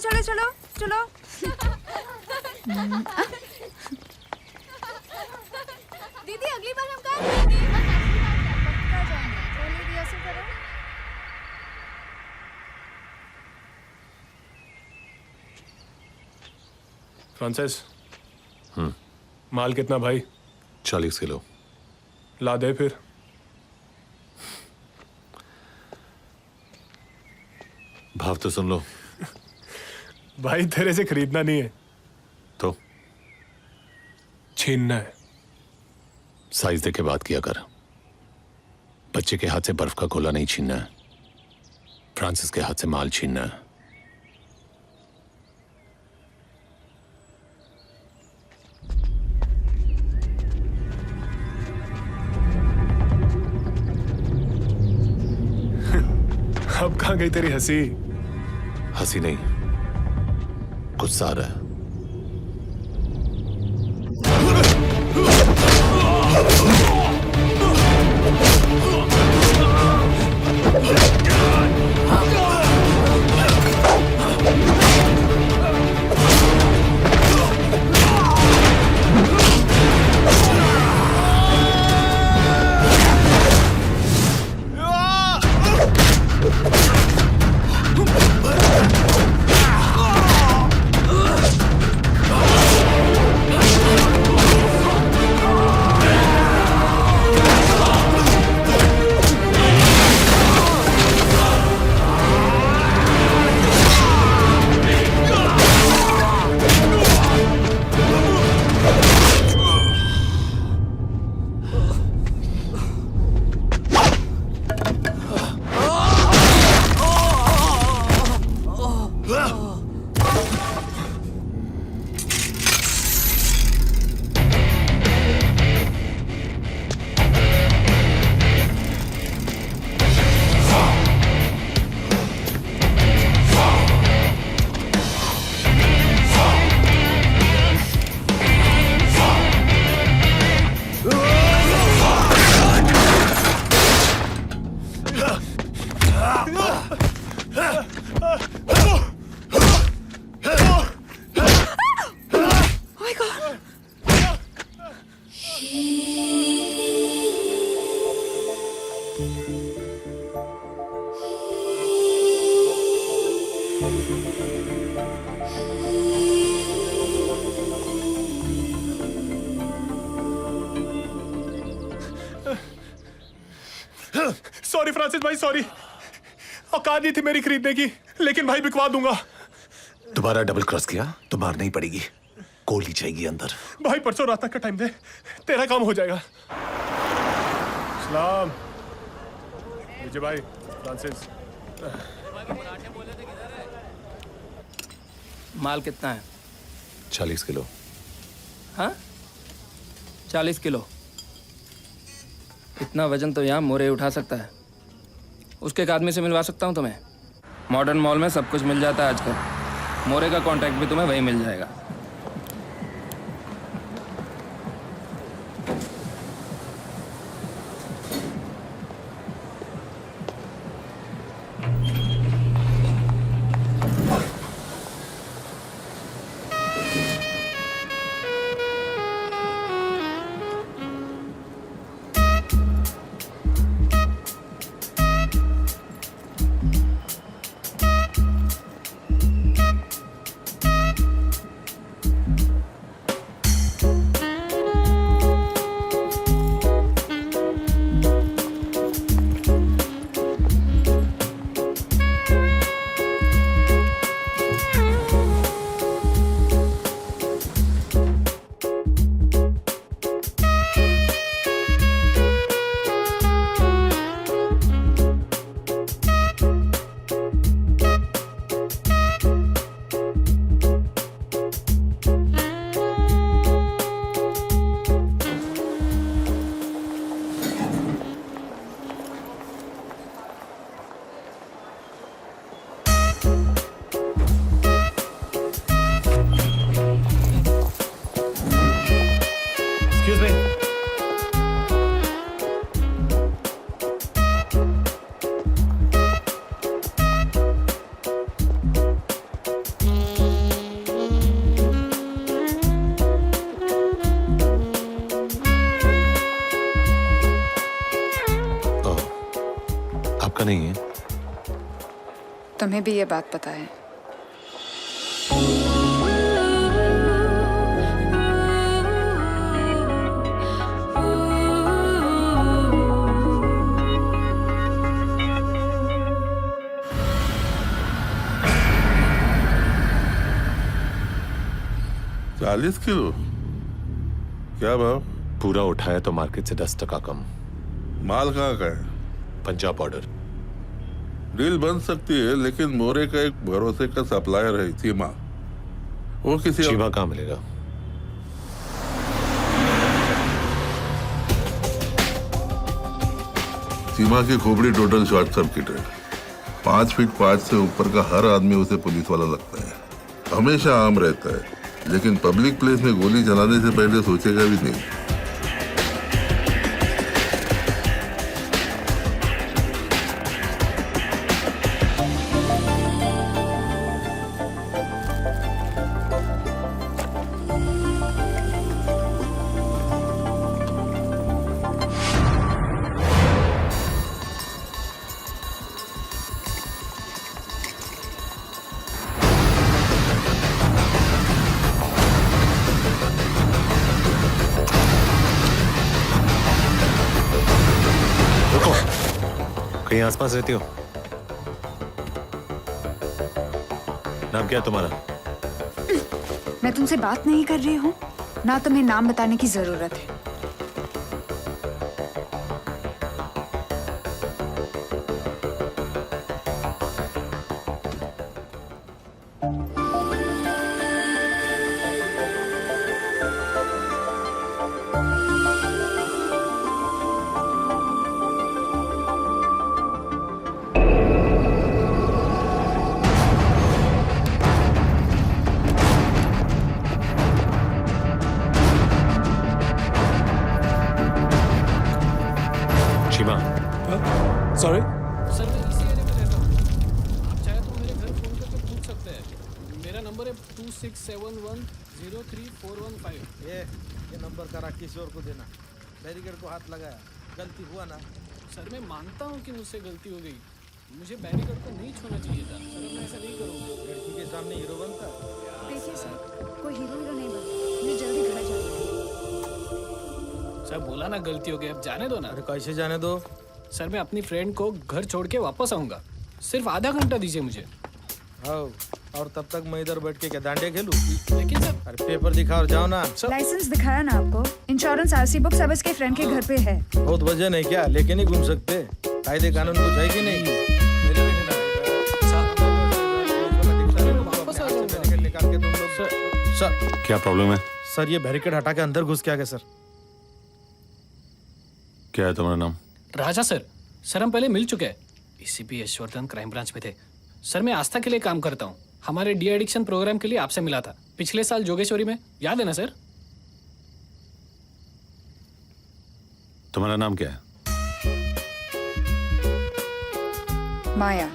चलो चलो चलो। दीदी अगली बार हम कहाँ जाएंगे? कहाँ जाएंगे? पहले रिहर्सल करो। फ्रांसिस। माल कितना भाई? 40 किलो। ला दे फिर। भाव तो सुन लो। भाई तेरे से खरीदना नहीं है तो छीनना है। साइज देके बात किया कर। बच्चे के हाथ से बर्फ का गोला नहीं छीनना है, फ्रांसिस के हाथ से माल छीनना है। अब कहाँ गई तेरी हंसी? हंसी नहीं, गुस्सा आ रहा है। सॉरी फ्रांसिस भाई, सॉरी। औकात नहीं थी मेरी खरीदने की, लेकिन भाई बिकवा दूंगा। दोबारा डबल क्रॉस किया तो मारना ही पड़ेगी, गोली जाएगी अंदर। भाई परसों रात तक का टाइम दे, तेरा काम हो जाएगा। सलाम विजय भाई। फ्रांसिस माल कितना है? 40 किलो। हाँ 40 किलो। इतना वजन तो यहाँ मोरे उठा सकता है। उसके एक आदमी से मिलवा सकता हूँ तुम्हें। मॉडर्न मॉल में सब कुछ मिल जाता है आजकल। मोरे का कांटेक्ट भी तुम्हें वहीं मिल जाएगा। आपका नहीं है? तुम्हें भी ये बात पता है? चालीस किलो क्या भाव? पूरा उठाया तो मार्केट से 10% कम। माल कहाँ का है? पंजाब ऑर्डर। डील बन सकती है, लेकिन मोरे का एक भरोसे का सप्लायर है चीमा। वो किसी चीमा कहाँ मिलेगा? चीमा की खोपड़ी टोटल शॉर्ट सर्किट है। 5 फीट 5 से ऊपर का हर आदमी उसे पुलिस वाला लगता है। हमेशा आम रहता है, लेकिन पब्लिक प्लेस में गोली चलाने से पहले सोचेगा भी नहीं। कहीं आसपास रहती हो? नाम क्या है तुम्हारा? मैं तुमसे बात नहीं कर रही हूँ, ना तुम्हें नाम बताने की जरूरत है। चीमा, सॉरी। सर मैं इसी एरिया में रहता हूँ, आप चाहे तो मेरे घर फ़ोन करके पूछ सकते हैं। मेरा नंबर है 2671034115। ये नंबर करा किसी और को देना। बैरिकेड को हाथ लगाया, गलती हुआ ना। सर मैं मानता हूँ कि मुझसे गलती हो गई, मुझे बैरिकेड को नहीं छूना चाहिए था। सर मैं ऐसा नहीं करूँगा। लड़की के सामने हीरो बनता। देखिए सर, कोई हीरो नहीं बना, मुझे जल्दी घर जाना है। सर बोला ना गलती हो गई, अब जाने दो ना। अरे कैसे जाने दो? सर मैं अपनी फ्रेंड को घर छोड़ के वापस आऊँगा, सिर्फ आधा घंटा दीजिए मुझे। आओ, और तब तक मैं इधर बैठ के क्या डांडे खेलूं? लेकिन सर अरे पेपर दिखा और जाओ ना। लाइसेंस दिखाया ना आपको? इंश्योरेंस, आरसी बुक सब इसके फ्रेंड के घर पे है। बहुत वजन है क्या? लेके नहीं घूम सकते? कायदे कानून कुछ है कि नहीं? वापस आ जाऊंगा। बैरिकेड निकाल के तुम लोग। सर क्या प्रॉब्लम है? सर ये बैरिकेड हटा के अंदर घुस के आ गए सर। क्या है तुम्हारा नाम? राजा सर। सर हम पहले मिल चुके हैं, एसीपी यशवर्धन क्राइम ब्रांच में थे। सर मैं आस्था के लिए काम करता हूँ, हमारे डी एडिक्शन प्रोग्राम के लिए आपसे मिला था पिछले साल जोगेश्वरी में, याद है ना सर? तुम्हारा नाम क्या है? माया,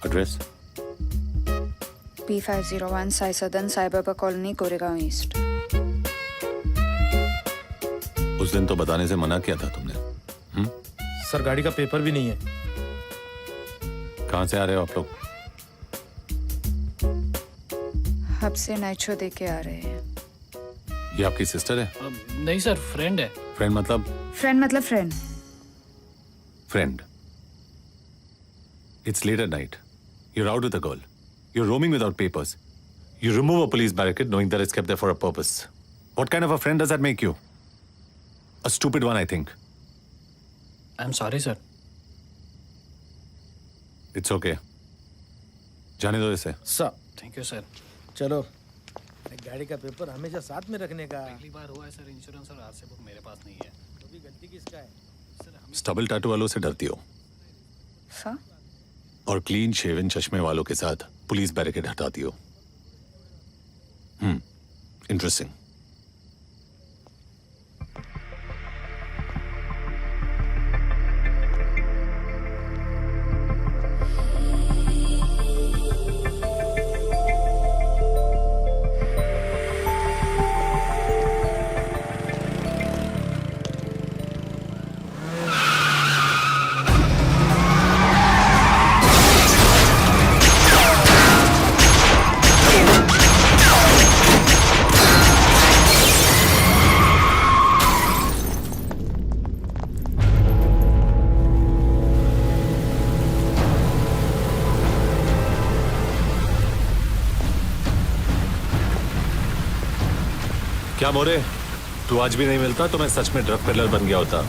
एड्रेस? P501 साई सदन, साई बाबा कॉलोनी, कोरेगांव ईस्ट। उस दिन तो बताने से मना किया था तुमने। सर गाड़ी का पेपर भी नहीं है। कहाँ से आ रहे हो आप लोग? हब से नाइट शो देख के आ रहे हैं। ये आपकी सिस्टर है? नहीं सर, फ्रेंड है। फ्रेंड मतलब? फ्रेंड मतलब friend. Friend. It's late at night. You're out with a girl. You're roaming without papers. You remove a police barricade knowing that it's kept there for a purpose. What kind of a friend does that make you? A stupid one, I think. I'm sorry sir. It's okay. जाने दो इसे। Sir Thank you sir. चलो, गाड़ी का paper हमेशा साथ में रखने का। पहली बार हुआ है सर, इंश्योरेंस और आरसी बुक मेरे पास नहीं है। तो भी गलती किसका है? स्टबल टैटू वालों से डरती हो सर, और क्लीन शेवन चश्मे वालों के साथ पुलिस बैरिकेड हटाती हो। इंटरेस्टिंग। क्या मोरे, तू आज भी नहीं मिलता तो मैं सच में ड्रग पेडलर बन गया होता।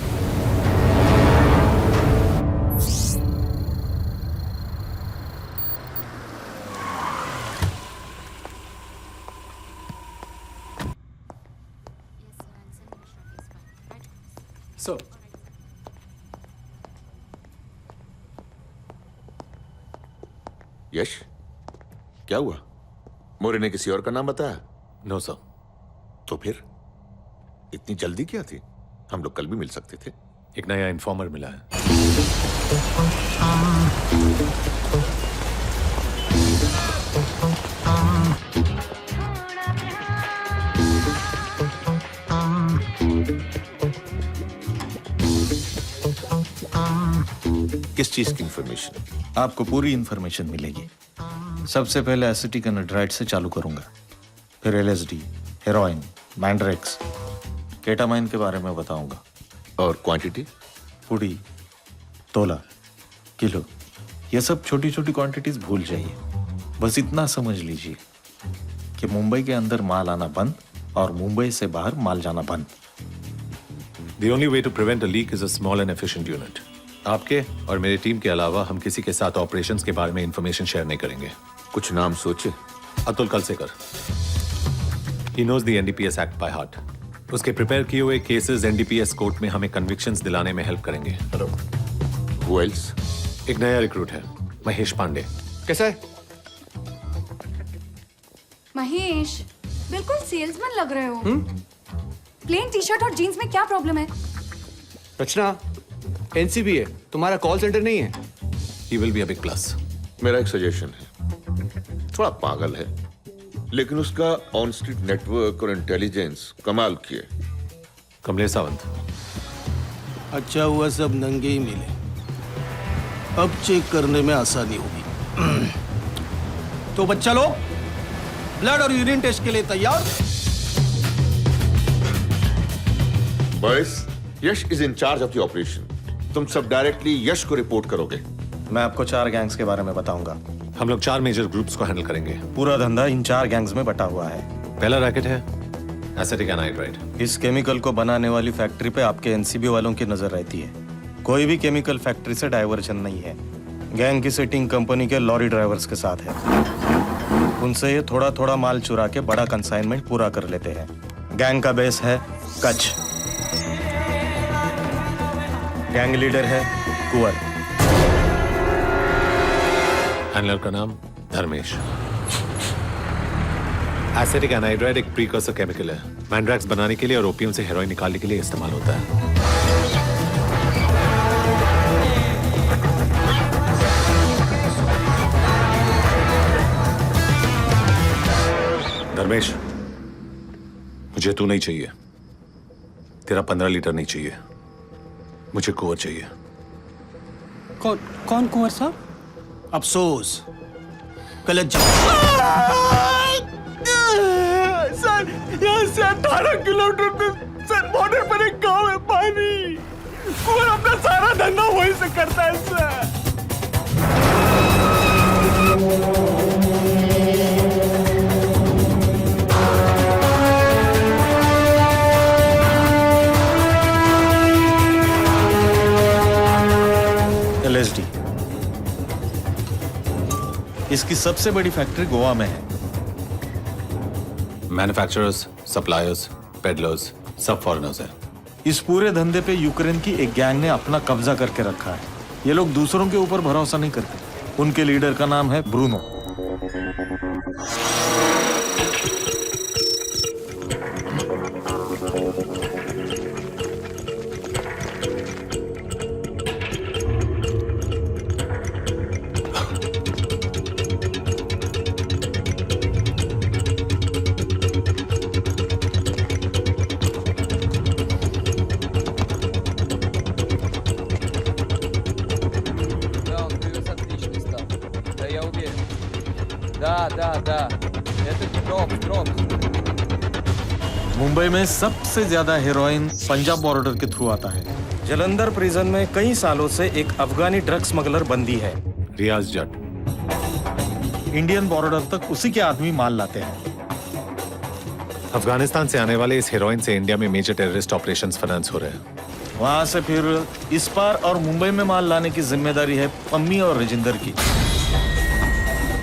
सो यश, क्या हुआ? मोरे ने किसी और का नाम बताया? No sir. तो फिर इतनी जल्दी क्या थी? हम लोग कल भी मिल सकते थे। एक नया इन्फॉर्मर मिला है। किस चीज की इंफॉर्मेशन? आपको पूरी इंफॉर्मेशन मिलेगी। सबसे पहले एसिटिक एनहाइड्राइड से चालू करूंगा, फिर एलएसडी, हेरोइन, मैंड्रेक्स, केटामाइन के बारे में बताऊंगा। और क्वांटिटी? पुड़ी, तोला, किलो, ये सब छोटी छोटी क्वांटिटीज भूल जाइए। बस इतना समझ लीजिए कि मुंबई के अंदर माल आना बंद और मुंबई से बाहर माल जाना बंद। The only way to prevent a leak is a small and efficient unit. आपके और मेरी टीम के अलावा हम किसी के साथ ऑपरेशंस के बारे में इंफॉर्मेशन शेयर नहीं करेंगे। कुछ नाम सोचे? Atul Kalsekar. He knows the NDPS Act by heart. उसके प्रिपेयर किए हुए केसेस NDPS कोर्ट में हमें कन्विक्शंस दिलाने में हेल्प करेंगे। Who else? एक नया रिक्रूट है, महेश पांडे। कैसा है? महेश, बिल्कुल सेल्समैन लग रहे हो। प्लेन टी शर्ट और जीन्स में क्या प्रॉब्लम है? रचना, एनसीबी है, तुम्हारा कॉल सेंटर नहीं है। He will be a big plus. मेरा एक सजेशन है। थोड़ा पागल है, लेकिन उसका ऑन स्ट्रीट नेटवर्क और इंटेलिजेंस कमाल की है। कमलेश सावंत। अच्छा हुआ सब नंगे ही मिले, अब चेक करने में आसानी होगी। तो बच्चा लोग, ब्लड और यूरिन टेस्ट के लिए तैयार? Boys, Yash is in charge of the operation. तुम सब डायरेक्टली यश को रिपोर्ट करोगे। मैं आपको 4 गैंग्स के बारे में बताऊंगा। हम लोग 4 मेजर ग्रुप्स को हैंडल करेंगे। पूरा धंधा इन 4 गैंग्स में बटा हुआ है। पहला रैकेट है एसिटिक एनहाइड्राइड। इस केमिकल को बनाने वाली फैक्ट्री पे आपके एनसीबी वालों की नजर रहती है। कोई भी केमिकल फैक्ट्री से डाइवर्जन नहीं है। गैंग की सेटिंग कंपनी के लॉरी ड्राइवर्स के साथ है। उनसे ये थोड़ा थोड़ा माल चुरा के बड़ा कंसाइनमेंट पूरा कर लेते हैं। गैंग का बेस है कच्छ। गैंग लीडर है कुंवर। हैंडलर का नाम धर्मेश। एसिटिक एनहाइड्राइड एक प्रीकर्सर केमिकल है। मैंड्रैक्स बनाने के लिए और ओपियम से हेरोइन निकालने के लिए इस्तेमाल होता है। धर्मेश, मुझे तू नहीं चाहिए। तेरा 15 लीटर नहीं चाहिए। मुझे कुंवर चाहिए। कौन कुंवर साहब? अफसोस, गलत सर, यहाँ से 18 किलोमीटर पे सर बॉर्डर पर एक गांव है पानी। कुंवर अपना सारा धंधा वहीं से करता है सर। LSD। इसकी सबसे बड़ी फैक्ट्री गोवा में है। मैन्युफैक्चरर्स, सप्लायर्स, पेडलर्स सब फॉरेनर्स हैं। इस पूरे धंधे पे यूक्रेन की एक गैंग ने अपना कब्जा करके रखा है। ये लोग दूसरों के ऊपर भरोसा नहीं करते। उनके लीडर का नाम है ब्रूनो। Да. Это дроп. मुंबई में सबसे ज्यादा हेरोइन पंजाब बॉर्डर के थ्रू आता है। जलंधर प्रिजन में कई सालों से एक अफगानी ड्रग स्मगलर बंदी है, रियाज जट। इंडियन बॉर्डर तक उसी के आदमी माल लाते हैं। अफगानिस्तान से आने वाले इस हीरोइन से इंडिया में मेजर टेररिस्ट ऑपरेशंस फाइनेंस हो रहे हैं। वहां से फिर इस पार और मुंबई में माल लाने की जिम्मेदारी है पम्मी और रजिंदर की।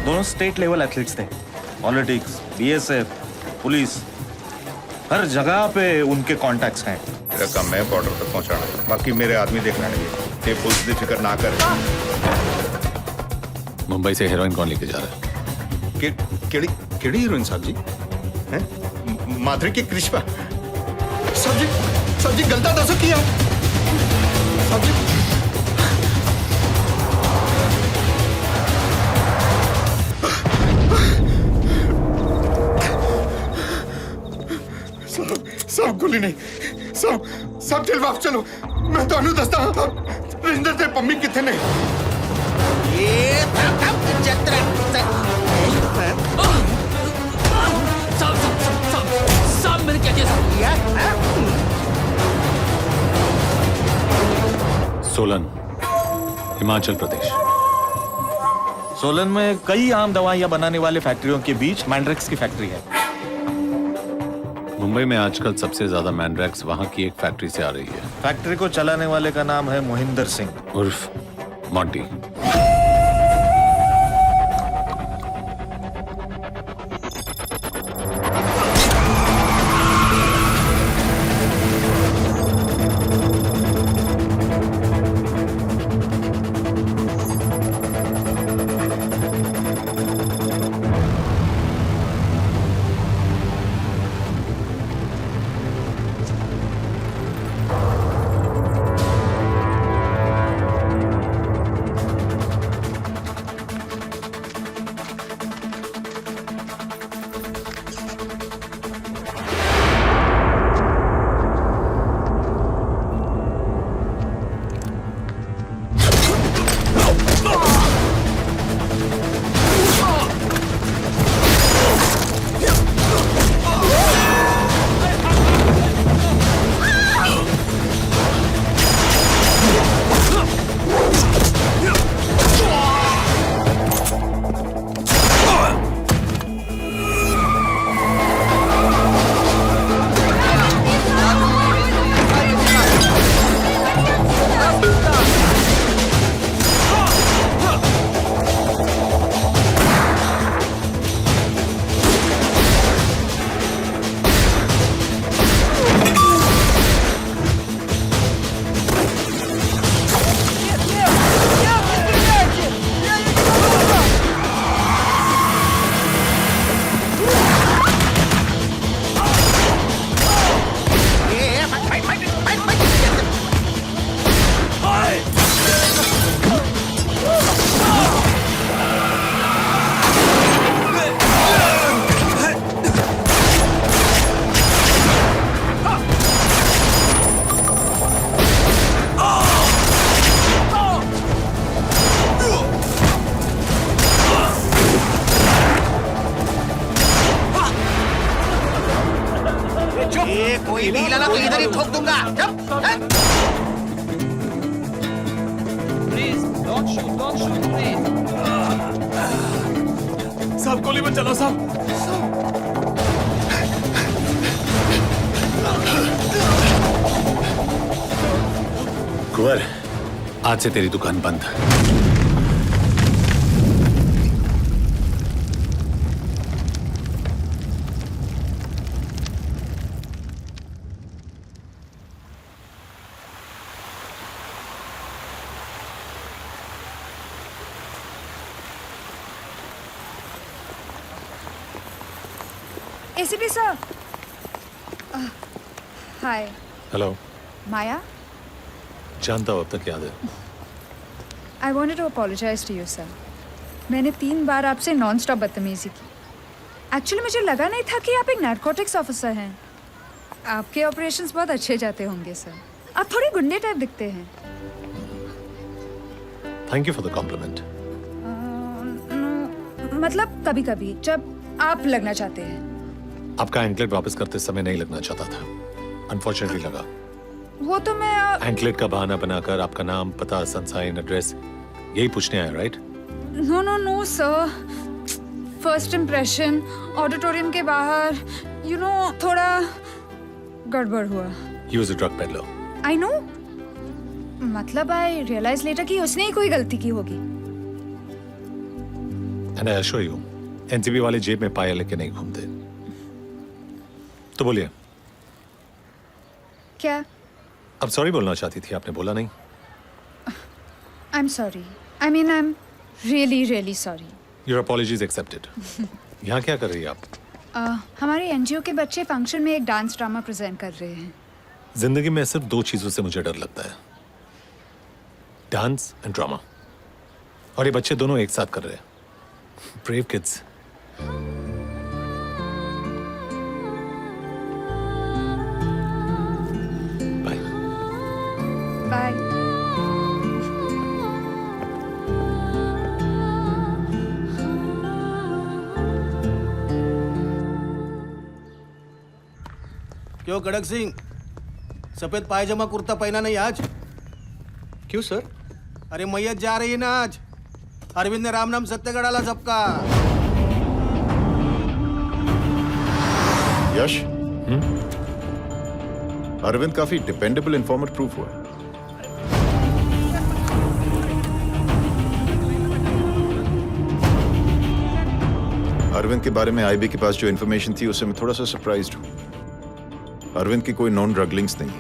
दोनों स्टेट लेवल एथलीट्स थे। पॉलिटिक्स, बीएसएफ, पुलिस, हर जगह पे उनके कॉन्टैक्ट्स हैं। मेरा काम है बॉर्डर तक पहुंचाना, बाकी मेरे आदमी देखना नहीं है। ये पुलिस की फिक्र ना कर। मुंबई से हीरोइन कौन लेके जा रहा है? केड़ी हीरोइन साहब जी? हैं? माधुरी की कृष्णा साहब जी गलता दसो किया साहब जी। सब गोली नहीं, सब जेल वापस चलो। मैं ਤੁਹਾਨੂੰ ਦੱਸਦਾ ਹਾਂ ਰਿੰਦਰ ਤੇ ਪੰਮੀ ਕਿੱਥੇ ਨੇ। सब मिल के सोलन, हिमाचल प्रदेश। सोलन में कई आम दवाइयां बनाने वाले फैक्ट्रियों के बीच मैंड्रेक्स की फैक्ट्री है। मुंबई में आजकल सबसे ज्यादा मैंड्रैक्स वहां की एक फैक्ट्री से आ रही है। फैक्ट्री को चलाने वाले का नाम है मोहिंदर सिंह उर्फ मॉन्टी। कोई भी हिलाना तो इधर ही ठोक दूंगा। साहब गोली मत चलाओ साहब। कुंवर, आज से तेरी दुकान बंद। ACP sir. Hi. Hello. Maya? जानता हूँ, अब तक याद है। I wanted to apologize to you, sir. मैंने 3 बार आपसे नॉन स्टॉप बदतमीजी की। एक्चुअली मुझे लगा नहीं था कि आप एक नारकोटिक्स ऑफिसर हैं। आपके ऑपरेशंस बहुत अच्छे जाते होंगे सर। आप थोड़े गुंडे टाइप दिखते हैं। Thank you for the compliment. मतलब कभी कभी जब आप लगना चाहते हैं। आपका एंकलेट वापस करते समय नहीं लगना चाहता था, अनफॉर्चुनेटली लगा। वो तो मैं एंकलेट का बहाना बनाकर आपका नाम, पता, सनसाइन, एड्रेस यही पूछने आया, right? No sir. First impression auditorium के बाहर यू नो थोड़ा गड़बड़ हुआ. He was a drug peddler. I know. मतलब आई रियलाइज लेटर कि उसने ही कोई गलती की होगी. And I assure you, NCB वाले जेब में पाया लेके नहीं घूमते. तो बोलिए, क्या? अब सॉरी बोलना चाहती थी, आपने बोला नहीं. I am sorry. I mean I am really really sorry. Your apology is accepted. यहाँ क्या कर रही है आप? हमारे एनजीओ के बच्चे फंक्शन में एक डांस ड्रामा प्रेजेंट कर रहे हैं. जिंदगी में सिर्फ 2 चीजों से मुझे डर लगता है, डांस एंड ड्रामा. और ये बच्चे दोनों एक साथ कर रहे हैं. Brave kids. बाय. बाय. क्यों कड़क सिंह, सफेद पायजामा कुर्ता पहना नहीं आज? क्यों सर? अरे मैयत जा रही है ना आज. अरविंद ने राम नाम सत्य का डाला सबका. यश, अरविंद काफी डिपेंडेबल इन्फॉर्मर प्रूफ हुआ है. अरविंद के बारे में आईबी के पास जो इन्फॉर्मेशन थी उससे मैं थोड़ा सा सरप्राइज्ड हूं. अरविंद की कोई नॉन ड्रग लिंक्स नहीं है.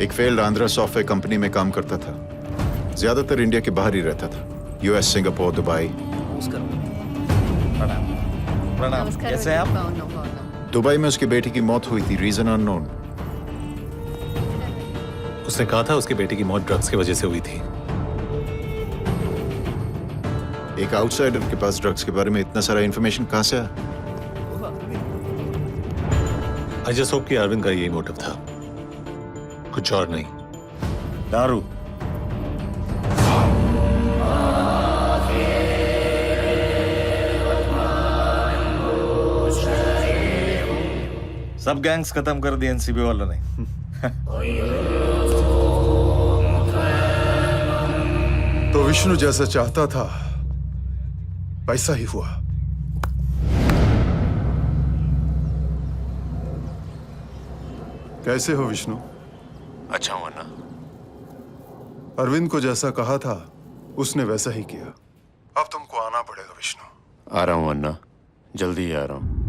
एक फेल्ड आंध्रा सॉफ्टवेयर कंपनी में काम करता था. ज्यादातर इंडिया के बाहर ही रहता था. US, Singapore, Dubai. प्रणाम. कैसे हैं आप? दुबई में उसकी बेटी की मौत हुई थी, रीजन अननोन. उसने कहा था उसकी बेटी की मौत ड्रग्स की वजह से हुई थी. एक आउटसाइडर के पास ड्रग्स के बारे में इतना सारा इंफॉर्मेशन कहां से आया? आई जस्ट होप कि अरविंद का यही मोटिव था, कुछ और नहीं. दारू. सब गैंग्स खत्म कर दिए एनसीबी वालों ने. तो विष्णु जैसा चाहता था वैसा ही हुआ. कैसे हो विष्णु? अच्छा हुआ ना. अरविंद को जैसा कहा था उसने वैसा ही किया. अब तुमको आना पड़ेगा विष्णु. आ रहा हूं अन्ना, जल्दी ही आ रहा हूं.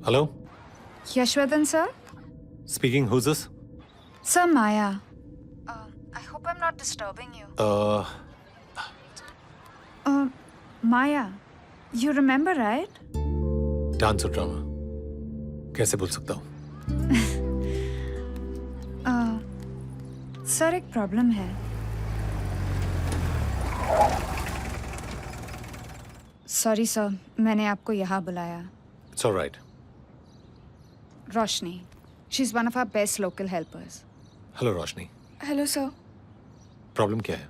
Hello? Yashwadan, sir? Speaking, who's this? Sir, Maya. I hope I'm not disturbing you. Maya, you remember, right? Dance और ड्रामा कैसे भूल सकता हूँ? सर, एक प्रॉब्लम है. सॉरी सर, मैंने आपको यहाँ बुलाया. It's all right. Roshni, she is one of our best local helpers. Hello, Roshni. Hello sir. Problem क्या है?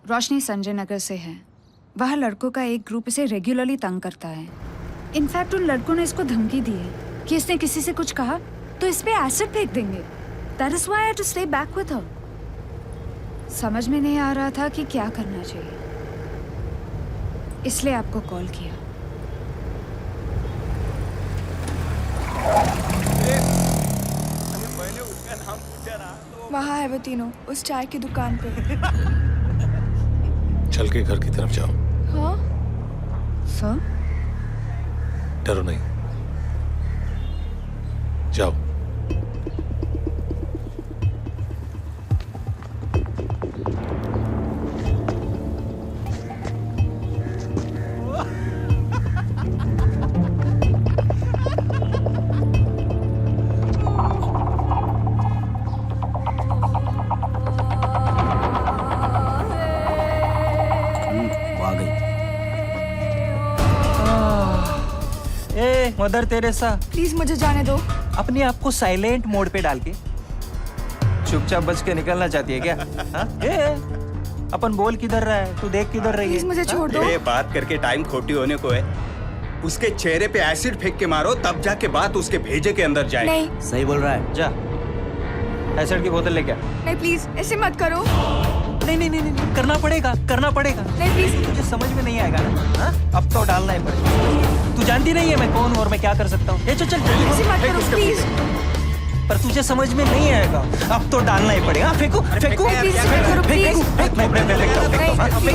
रोशनी संजय नगर से है. वहाँ लड़कों का एक ग्रुप इसे रेगुलरली तंग करता है. इनफैक्ट उन लड़कों ने इसको धमकी दी है कि इसने किसी से कुछ कहा तो इस पे एसिड फेंक देंगे. That is why I had to stay back with her. समझ में नहीं आ रहा था कि क्या करना चाहिए, इसलिए आपको कॉल किया. वहाँ है वो तीनों, उस चाय की दुकान पे. चल के घर की तरफ जाओ. हाँ? सर, डरो नहीं, जाओ. आ गई. ए मदर तेरेसा, प्लीज मुझे जाने दो. अपने आप को साइलेंट मोड पे डाल के चुपचाप बच के निकलना चाहती है क्या? हाँ? अपन बोल किधर रहा है, तू देख किधर रही प्लीज है. मुझे छोड़ दो. ये बात करके टाइम खोटी होने को है. उसके चेहरे पे एसिड फेंक के मारो, तब जाके बात उसके भेजे के अंदर जाए. नहीं सही बोल रहा है. जा एसिड की बोतल लेके आ. नहीं प्लीज ऐसे मत करो. नहीं नहीं नहीं नहीं, करना पड़ेगा, करना पड़ेगा. नहीं प्लीज. तुझे समझ में नहीं आएगा ना? हाँ? अब तो डालना ही पड़ेगा. तू जानती नहीं है मैं कौन हूँ और मैं क्या कर सकता हूँ. चल चल ऐसे मत करो प्लीज. पर तुझे समझ में नहीं आएगा. अब तो डालना ही पड़ेगा. फेंकू फेंकू प्लीज ऐसे मत करो प्लीज.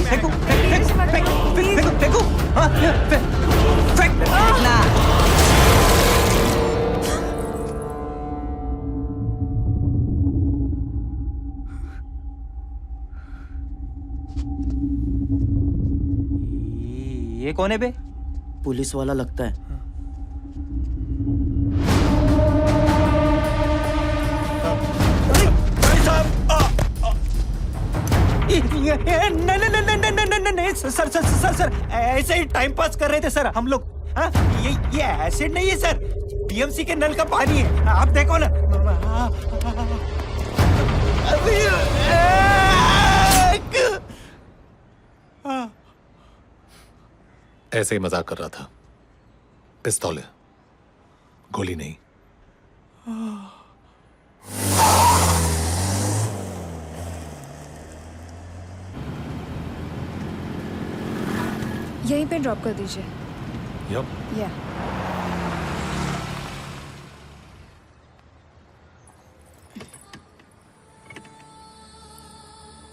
फेंकू प्लीज ऐसे मत करो प्लीज. फेंकू. फेंकना. ये कौन है बे? पुलिस वाला लगता है. नहीं sir sir sir sir sir ऐसे ही टाइम पास कर रहे थे सर हम लोग. हाँ? ये एसिड नहीं है सर, बीएमसी के नल का पानी है. आप देखो ना. ऐसे ही मजाक कर रहा था. पिस्तौल है, गोली नहीं. यहीं पे ड्रॉप कर दीजिए. यप. या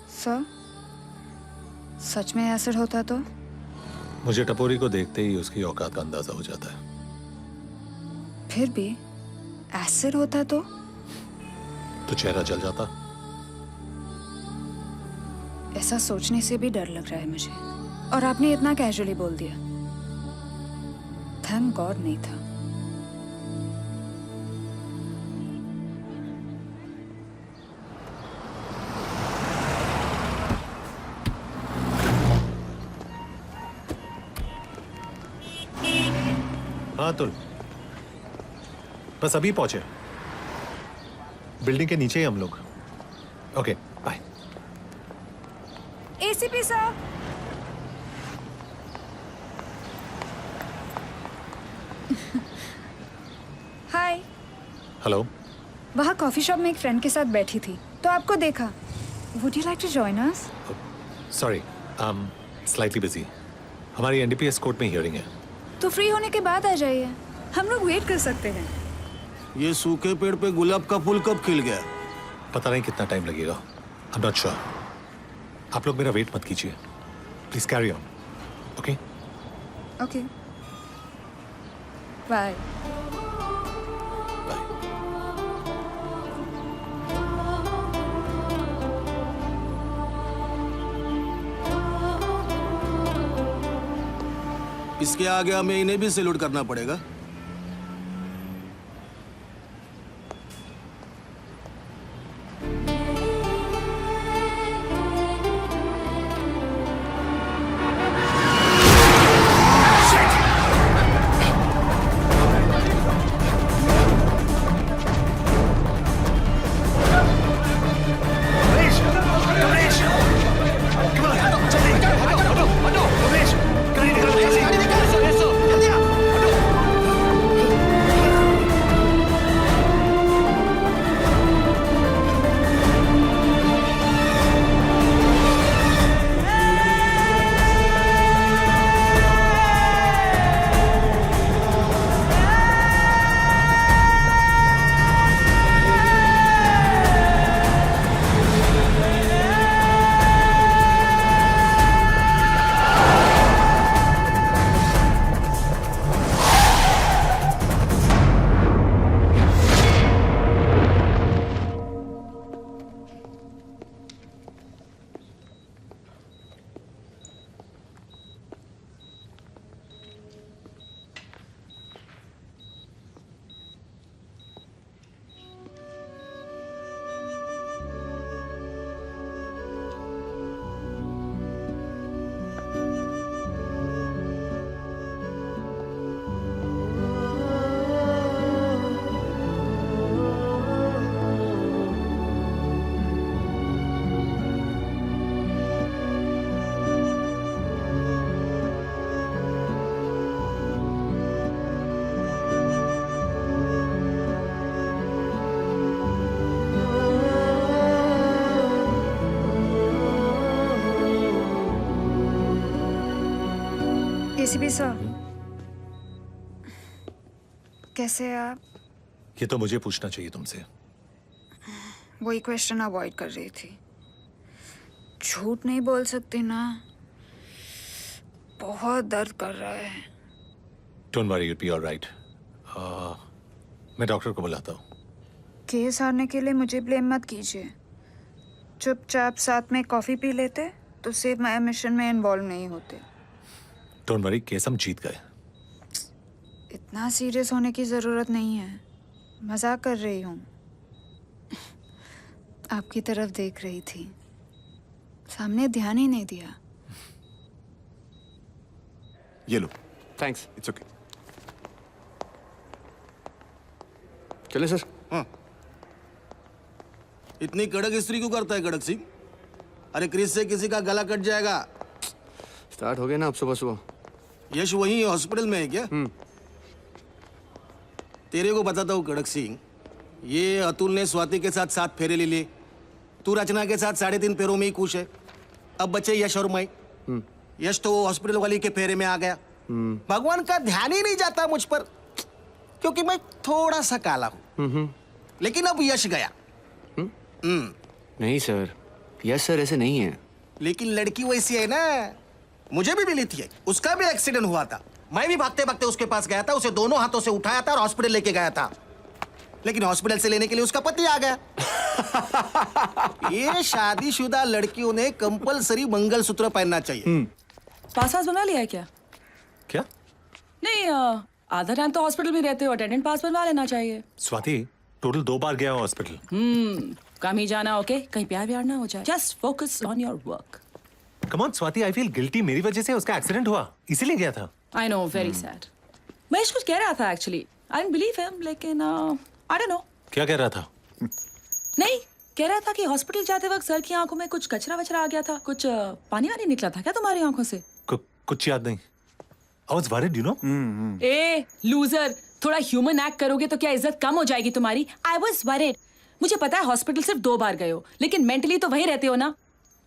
सर, सच में एसिड होता तो? मुझे टपोरी को देखते ही उसकी औकात का अंदाजा हो जाता है. फिर भी एसिड होता तो? तो चेहरा जल जाता. ऐसा सोचने से भी डर लग रहा है मुझे. और आपने इतना कैजुअली बोल दिया. थैंक गॉड नहीं था. हाँ अतुल, बस अभी पहुंचे. बिल्डिंग के नीचे ही हम लोग. Okay bye. एसीपी साहब. हाय. हेलो. वहाँ कॉफी शॉप में एक फ्रेंड के साथ बैठी थी तो आपको देखा. Would you like to join us? Sorry, slightly busy. हमारी एनडीपीएस कोर्ट में हियरिंग है. तो फ्री होने के बाद आ जाइए, हम लोग वेट कर सकते हैं. ये सूखे पेड़ पे गुलाब का फूल कब खिल गया? पता नहीं कितना टाइम लगेगा. I am not sure. आप लोग मेरा वेट मत कीजिए. Please carry on. Okay okay bye. Bye. इसके आगे हमें इन्हें भी सैल्यूट करना पड़ेगा. एसीपी सर, कैसे हैं आप? ये तो मुझे पूछना चाहिए तुमसे। वही क्वेश्चन अवॉइड कर रही थी। झूठ नहीं बोल सकती ना, बहुत दर्द कर रहा है। Don't worry, you'll be all right. मैं डॉक्टर को बुलाता हूँ। केस हारने के लिए मुझे ब्लेम मत कीजिए। चुपचाप साथ में कॉफी पी लेते तो सेव माय मिशन में इन्वॉल्व नहीं होते। डोंट वरी, केस हम जीत गए। इतना सीरियस होने की जरूरत नहीं है, मजाक कर रही हूँ। आपकी तरफ देख रही थी, सामने ध्यान ही नहीं दिया। ये लो। थैंक्स। It's okay. चले सर। हाँ। इतनी कड़क स्त्री क्यों करता है कड़क सिंह? अरे क्रिस से किसी का गला कट जाएगा। स्टार्ट हो गया ना आप सुबह सुबह। यश वही हॉस्पिटल में है क्या? तेरे को बताता हूँ कड़क सिंह, ये अतुल ने स्वाति के साथ 7 फेरे ले लिए, तू रचना के साथ 3.5 फेरों में ही खुश है। अब बचे यश और मैं। यश तो वो हॉस्पिटल वाली के फेरे में आ गया। भगवान का ध्यान ही नहीं जाता मुझ पर, क्योंकि मैं थोड़ा सा काला हूँ। लेकिन अब यश गया। नहीं सर, यस सर ऐसे नहीं है। लेकिन लड़की वैसी है ना, मुझे भी मिली थी। उसका भी एक्सीडेंट हुआ था, मैं भी भागते भागते उसके पास गया था, उसे दोनों हाथों से उठाया था और हॉस्पिटल लेके गया था। लेकिन हॉस्पिटल से लेने के लिए उसका पति आ गया। ये शादीशुदा लड़कियों ने कंपलसरी मंगलसूत्र पहनना चाहिए। पास बनवा लिया है क्या? क्या? नहीं, आधा टाइम तो हॉस्पिटल में रहते हो, अटेंडेंट पास बनवा लेना चाहिए। स्वाति, टोटल 2 बार गया हूँ हॉस्पिटल। कम ही जाना, ओके? कहीं प्यार व्यार ना हो जाए। Just focus on your work. Come on Swati, I feel guilty. मेरी वजह से उसका एक्सीडेंट हुआ, इसीलिए गया था। I know, very sad. Mahesh कुछ कह रहा था actually, I don't believe him, लेकिन आई डोंट नो। क्या कह रहा था? नहीं, कह रहा था कि हॉस्पिटल जाते वक्त सर की आंखों में कुछ कचरा वचरा आ गया था, कुछ पानी वानी निकला था क्या तुम्हारी आंखों से? कुछ याद नहीं। I was worried, you know? A loser, थोड़ा ह्यूमन एक्ट करोगे तो क्या इज्जत कम हो जाएगी तुम्हारी? I was worried. मुझे पता है हॉस्पिटल सिर्फ 2 बार गए हो, लेकिन मेंटली तो वही रहते हो ना।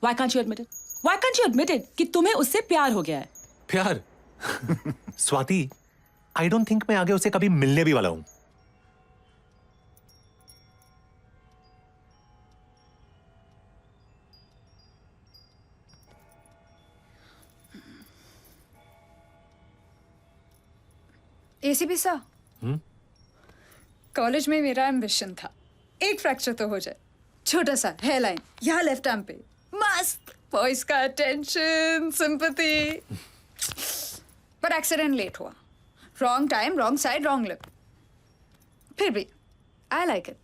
Why can't you admit it? Why can't you admit it कि तुम्हें उससे प्यार हो गया है? प्यार? स्वाति, I don't think मैं आगे उसे कभी मिलने भी वाला हूँ। एसीपी सर, कॉलेज में मेरा एम्बिशन था, एक फ्रैक्चर तो हो जाए, छोटा सा हेयरलाइन यहाँ लेफ्ट आर्म पे, मस्त बॉयज का अटेंशन, सिंपैथी। पर एक्सीडेंट लेट हुआ, wrong time, wrong side, wrong lip. फिर भी आई लाइक इट।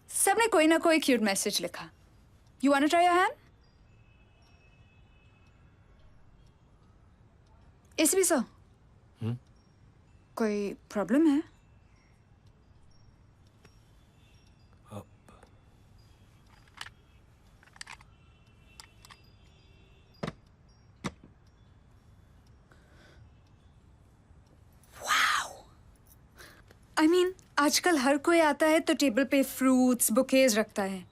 सबने कोई ना कोई क्यूट मैसेज लिखा। You want to try your hand? ACP sir, कोई प्रॉब्लम है? I mean, आजकल हर कोई आता है तो टेबल पे फ्रूट्स, बुकेज रखता है।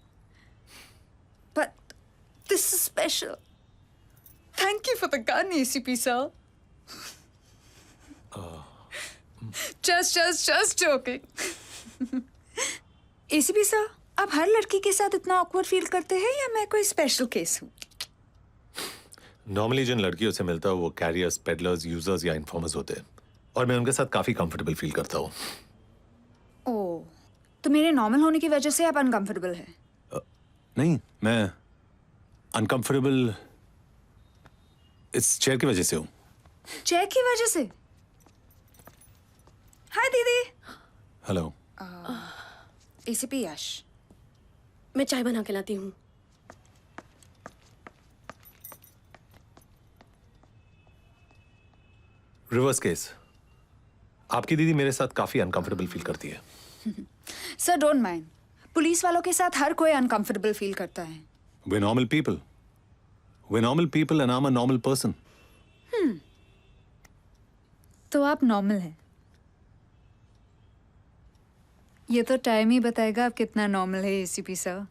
But this is special. Thank you for the gun, ACP sir. Just joking. ACP sir, आप हर लड़की के साथ इतना awkward फील करते हैं या मैं कोई स्पेशल केस हूँ? नॉर्मली जिन लड़कियों से मिलता हूँ वो कैरियर्स, पेडलर्स, यूजर्स या इन्फॉर्मर्स होते हैं, और मैं उनके साथ काफी कंफर्टेबल फील करता हूँ। ओह, तो मेरे नॉर्मल होने की वजह से आप अनकंफर्टेबल हैं? नहीं, मैं अनकंफर्टेबल इस चेयर की वजह से हूँ। चेयर की वजह से? हाय दीदी। हेलो। एसीपी यश। मैं चाय बना के लाती हूँ। Reverse case. आपकी दीदी मेरे साथ काफी अनकंफर्टेबल फील करती है। सर डोंट माइंड, पुलिस वालों के साथ हर कोई अनकंफर्टेबल फील करता है। We're normal people. We're normal people and I'm a normal person. तो आप नॉर्मल हैं। ये तो टाइम ही बताएगा आप कितना नॉर्मल है एसीपी सर।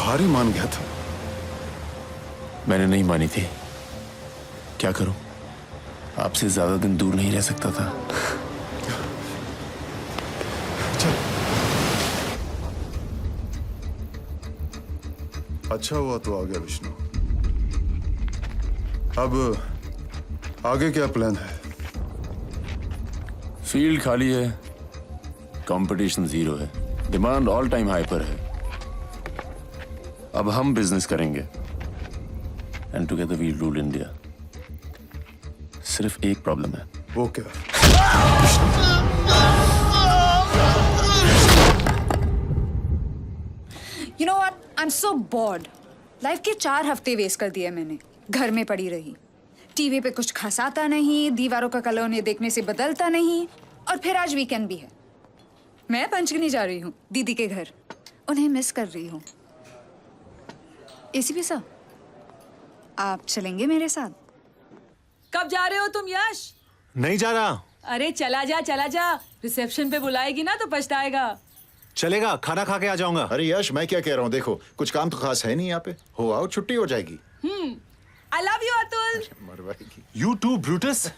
हार ही मान गया था। मैंने नहीं मानी थी। क्या करूं, आपसे ज्यादा दिन दूर नहीं रह सकता था। अच्छा हुआ तो आ गया विष्णु। अब आगे क्या प्लान है? फील्ड खाली है, कंपटीशन जीरो है, डिमांड ऑल टाइम हाई पर है। अब हम बिजनेस करेंगे and together we rule India. सिर्फ एक प्रॉब्लम है। वो क्या? You know what? I'm so bored. Life के 4 हफ्ते वेस्ट कर दिए मैंने। घर में पड़ी रही, टीवी पे कुछ खास आता नहीं, दीवारों का कलर उन्हें देखने से बदलता नहीं, और फिर आज वीकेंड भी है। मैं पंचगनी जा रही हूँ दीदी के घर, उन्हें मिस कर रही हूँ। एसीपी साहब, आप चलेंगे मेरे साथ? कब जा रहे हो तुम यश? नहीं जा रहा। अरे चला जा। रिसेप्शन पे बुलाएगी ना तो पछताएगा। चलेगा, खाना खा के आ जाऊंगा। अरे यश, मैं क्या कह रहा हूँ, देखो कुछ काम तो खास है नहीं यहाँ पे। हो आओ, छुट्टी हो जाएगी। I love you Atul. मरवाएगी। You too, Brutus।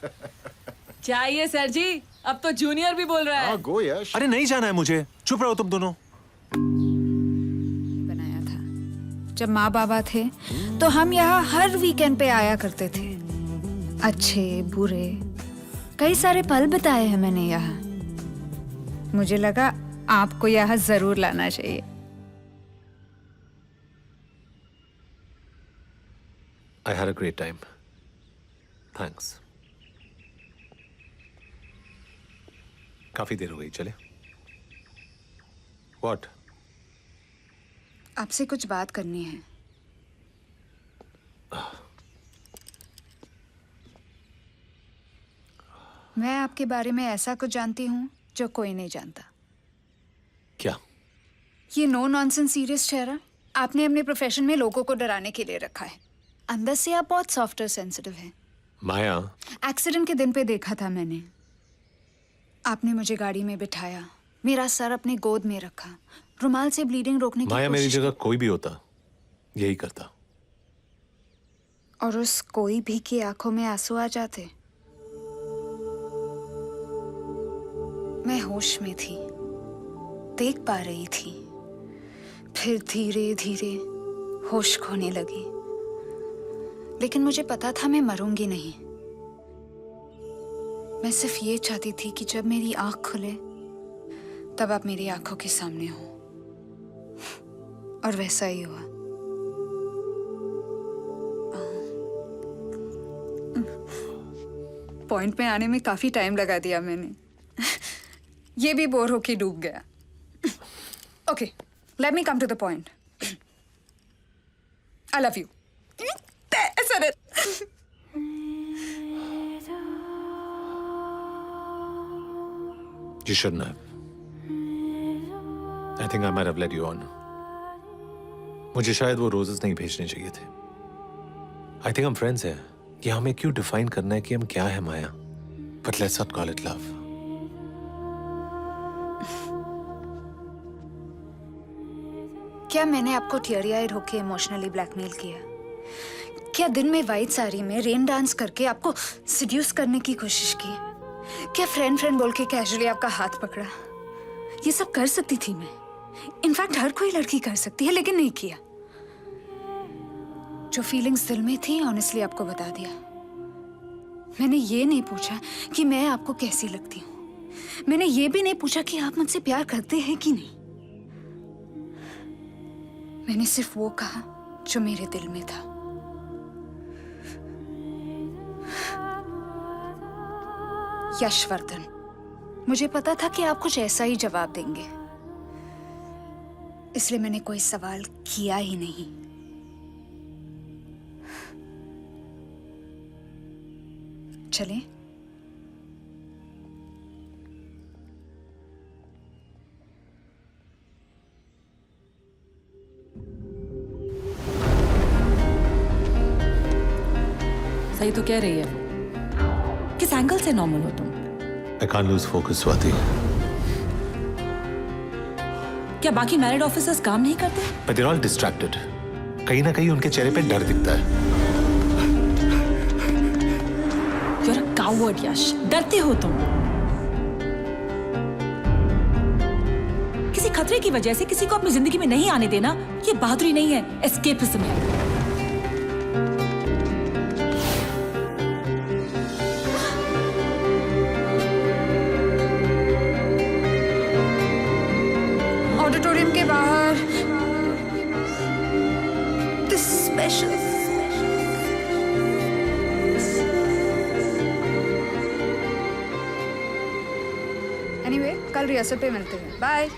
चाहिए सर जी, अब तो जूनियर भी बोल रहा है। हाँ, गो यश। अरे नहीं जाना है मुझे, चुप रहो तुम दोनों। बनाया था जब माँ बाबा थे तो हम यहाँ हर वीकेंड पे आया करते थे। अच्छे बुरे कई सारे पल बिताए हैं मैंने यहाँ। मुझे लगा आपको यहाँ जरूर लाना चाहिए। I had a great time. Thanks. काफी देर हो गई, चले? What? आपसे कुछ बात करनी है। मैं आपके बारे में ऐसा कुछ जानती हूँ जो कोई नहीं जानता। क्या? ये नो नॉनसेंस सीरियस चेहरा आपने अपने प्रोफेशन में लोगों को डराने के लिए रखा है। अंदर से आप बहुत सॉफ्ट और सेंसिटिव हैं। माया, एक्सीडेंट के दिन पे देखा था मैंने। आपने मुझे गाड़ी में बिठाया, मेरा सर अपने गोद में रखा, रुमाल से ब्लीडिंग रोकने की माया मेरी कोशिश जगह कोई भी होता यही करता। और उस कोई भी की आंखों में आंसू आ जाते। मैं होश में थी, देख पा रही थी, फिर धीरे धीरे होश खोने लगी। लेकिन मुझे पता था मैं मरूंगी नहीं। मैं सिर्फ ये चाहती थी कि जब मेरी आंख खुले तब आप मेरी आंखों के सामने हो। और वैसा ही हुआ। पॉइंट में आने में काफी टाइम लगा दिया मैंने। ये भी बोर होके डूब गया। Okay, let me come to the point. I love you. You shouldn't have. I think I might have led you on. मुझे शायद वो रोजेस नहीं भेजने चाहिए थे। I think हम फ्रेंड्स हैं। ये हमें क्यों डिफाइन करना है कि हम क्या है माया? But let's not call it love. क्या मैंने आपको टियरी आइड होके इमोशनली ब्लैकमेल किया? क्या दिन में वाइट साड़ी में रेन डांस करके आपको सिड्यूस करने की कोशिश की? क्या फ्रेंड बोल के कैजुअली आपका हाथ पकड़ा? ये सब कर सकती थी मैं। इनफैक्ट हर कोई लड़की कर सकती है, लेकिन नहीं किया। जो फीलिंग्स दिल में थी ऑनेस्टली आपको बता दिया। मैंने ये नहीं पूछा कि मैं आपको कैसी लगती हूँ। मैंने ये भी नहीं पूछा कि आप मुझसे प्यार करते हैं कि नहीं। मैंने सिर्फ वो कहा जो मेरे दिल में था। यशवर्धन, मुझे पता था कि आप कुछ ऐसा ही जवाब देंगे, इसलिए मैंने कोई सवाल किया ही नहीं। चलें? सही तो कह रही है वो। किस एंगल से नॉर्मल हो तुम? I can't lose focus, Swati. क्या बाकी मैरिड ऑफिसर्स काम नहीं करते? But they're all distracted. कहीं ना कहीं उनके चेहरे पे डर दिखता है। You're a coward, यश। डरते हो तुम। किसी खतरे की वजह से किसी को अपनी जिंदगी में नहीं आने देना, ये बहादुरी नहीं है, एस्केपिज्म है। ऑडिटोरियम के बाहर दिस स्पेशल एनीवे कल रिहर्सल पे मिलते हैं। Bye.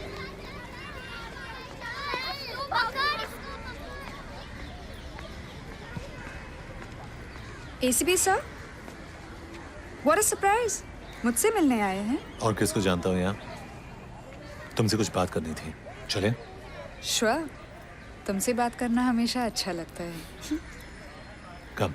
ACP sir, what a surprise, मुझसे मिलने आए हैं। और किसको जानता हूँ यहाँ? तुमसे कुछ बात करनी थी, चले? श्योर, तुमसे बात करना हमेशा अच्छा लगता है। कम।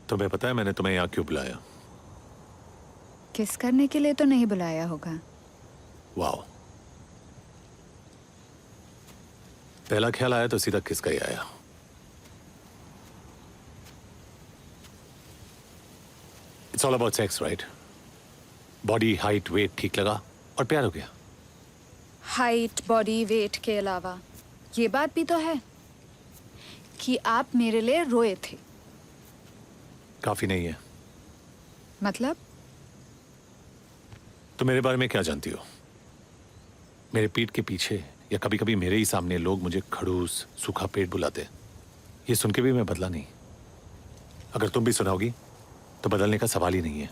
तुम्हें पता है मैंने तुम्हें यहाँ क्यों बुलाया? किस करने के लिए तो नहीं बुलाया होगा। वाओ, पहला ख्याल आया तो सीधा किसका ही आया। It's all about sex, right? Body, height, weight ठीक लगा और प्यार हो गया। हाइट, बॉडी, वेट के अलावा ये बात भी तो है कि आप मेरे लिए रोए थे। काफी नहीं है। मतलब? तो मेरे बारे में क्या जानती हो? मेरे पीठ के पीछे या कभी कभी मेरे ही सामने लोग मुझे खड़ूस, सूखा पेट बुलाते। ये सुन के भी मैं बदला नहीं। अगर तुम भी सुनाओगी तो बदलने का सवाल ही नहीं है।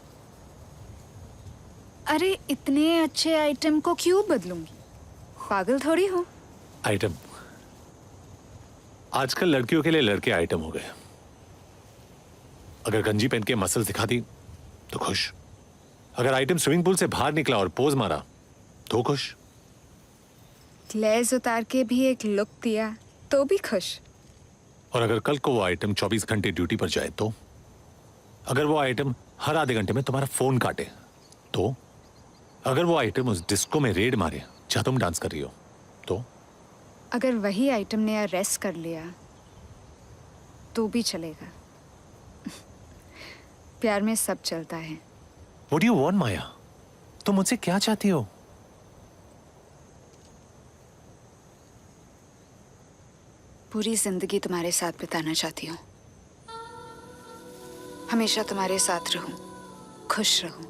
अरे इतने अच्छे आइटम को क्यों बदलूंगी? पागल थोड़ी हो। आइटम? आजकल लड़कियों के लिए लड़के आइटम हो गए। अगर गंजी पहन के मसल्स दिखाती तो खुश। अगर आइटम स्विमिंग पूल से बाहर निकला और पोज मारा तो खुश। लेस उतार के भी एक लुक दिया तो भी खुश। और अगर कल को वो आइटम 24 घंटे ड्यूटी पर जाए तो? अगर वो आइटम हर आधे घंटे में तुम्हारा फोन काटे तो? अगर वो आइटम उस डिस्को में रेड मारे जहां तुम डांस कर रही हो तो? अगर वही आइटम ने अरेस्ट कर लिया तो भी चलेगा। प्यार में सब चलता है। What do you want, माया? तुम मुझसे क्या चाहती हो? पूरी जिंदगी तुम्हारे साथ बिताना चाहती हूँ। हमेशा तुम्हारे साथ रहूं, खुश रहूं,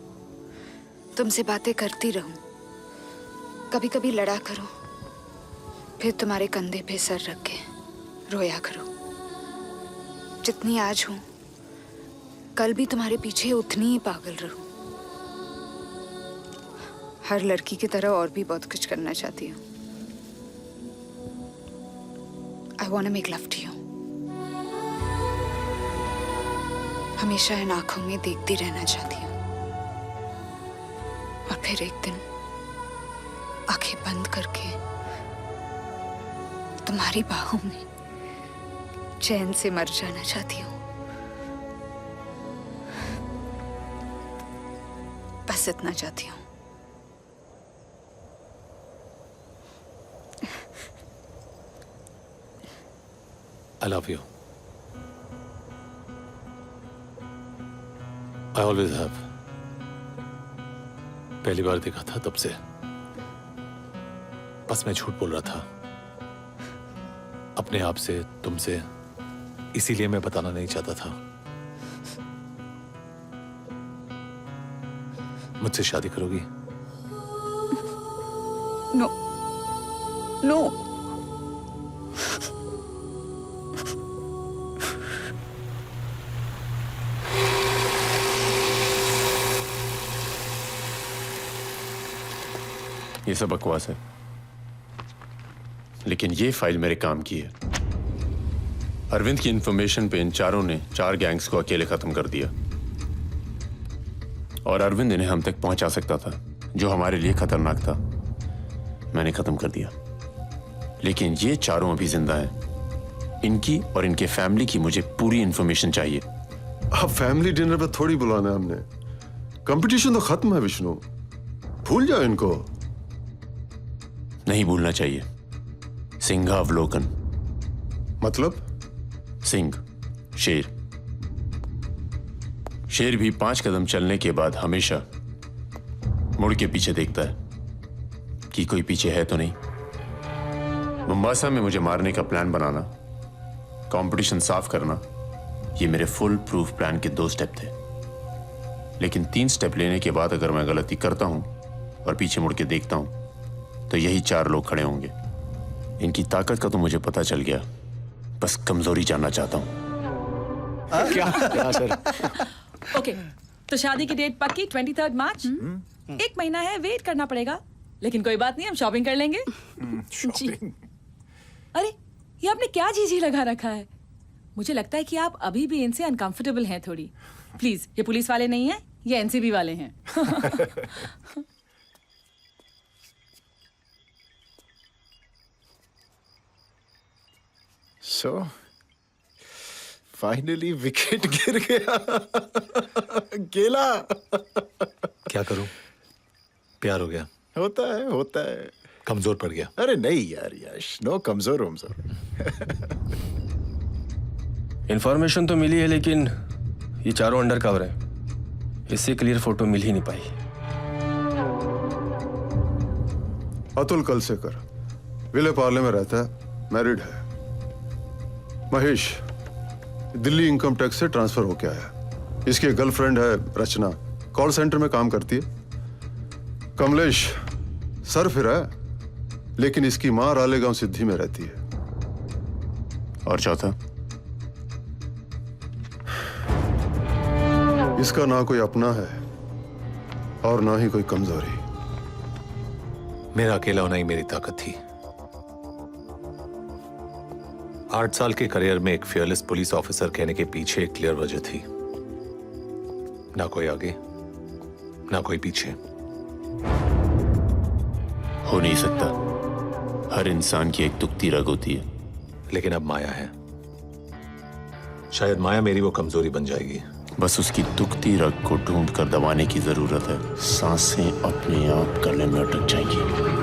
तुमसे बातें करती रहूं, कभी कभी लड़ा करो, फिर तुम्हारे कंधे पे सर रख के रोया करो। जितनी आज हूं, कल भी तुम्हारे पीछे उतनी ही पागल रहूं। हर लड़की की तरह और भी बहुत कुछ करना चाहती हूँ। I want to make love to you. हमेशा इन आंखों में देखती रहना चाहती हूँ और फिर एक दिन आंखें बंद करके तुम्हारी बाहों में चैन से मर जाना चाहती हूँ। बस इतना चाहती हूँ। I love you. I always have. पहली बार देखा था तब से बस मैं झूठ बोल रहा था अपने आप से, तुमसे। इसीलिए मैं बताना नहीं चाहता था। मुझसे शादी करोगी? No no. ये सब बकवास है, लेकिन ये फाइल मेरे काम की है। अरविंद की इंफॉर्मेशन पे इन चारों ने 4 गैंग्स को अकेले खत्म कर दिया और अरविंद इन्हें हम तक पहुंचा सकता था, जो हमारे लिए खतरनाक था। मैंने खत्म कर दिया, लेकिन ये चारों अभी जिंदा हैं इनकी और इनके फैमिली की मुझे पूरी इंफॉर्मेशन चाहिए। अब फैमिली डिनर पे थोड़ी बुलाना है हमने। कंपटीशन तो खत्म है विष्णु, भूल जाओ इनको। नहीं भूलना चाहिए। सिंहावलोकन मतलब? सिंह शेर। शेर भी 5 कदम चलने के बाद हमेशा मुड़ के पीछे देखता है कि कोई पीछे है तो नहीं। मुंबासा में मुझे मारने का प्लान बनाना, कंपटीशन साफ करना, ये मेरे फुल प्रूफ प्लान के 2 स्टेप थे। लेकिन 3 स्टेप लेने के बाद अगर मैं गलती करता हूं और पीछे मुड़ के देखता हूं तो यही 4 लोग खड़े होंगे। इनकी ताकत का तो मुझे पता चल गया, बस कमजोरी जानना चाहता हूं। क्या सर? ओके, तो शादी की डेट पक्की 23 मार्च। 1 महीना है, वेट करना पड़ेगा, लेकिन कोई बात नहीं, हम शॉपिंग कर लेंगे। जी। अरे ये आपने क्या जीजी लगा रखा है? मुझे लगता है कि आप अभी भी इनसे अनकंफर्टेबल हैं थोड़ी। प्लीज, ये पुलिस वाले नहीं हैं, ये एनसीबी वाले हैं। सो फाइनली विकेट गिर गया। गेला। क्या करूं? प्यार हो गया। होता है। कमजोर पड़ गया। अरे नहीं यार यश, नो कमजोर वमजोर। इन्फॉर्मेशन तो मिली है, लेकिन ये चारों अंडर कवर है, इससे क्लियर फोटो मिल ही नहीं पाई। अतुल कलसेकर विले पार्ले में रहता है, मैरिड है। महेश दिल्ली इनकम टैक्स से ट्रांसफर होके आया। इसकी गर्लफ्रेंड है रचना, कॉल सेंटर में काम करती है। कमलेश सर फिरा है, लेकिन इसकी मां रालेगांव सिद्धि में रहती है। और चौथा? इसका ना कोई अपना है और ना ही कोई कमजोरी। मेरा अकेला होना ही मेरी ताकत थी। 8 साल के करियर में एक फियरलेस पुलिस ऑफिसर कहने के पीछे एक क्लियर वजह थी। ना कोई आगे, ना कोई पीछे। हो नहीं सकता। हर इंसान की एक दुखती रग होती है। लेकिन अब माया है। शायद माया मेरी वो कमजोरी बन जाएगी। बस उसकी दुखती रग को ढूंढ कर दबाने की जरूरत है। सांसें अपने आप गले में अटक जाएंगी।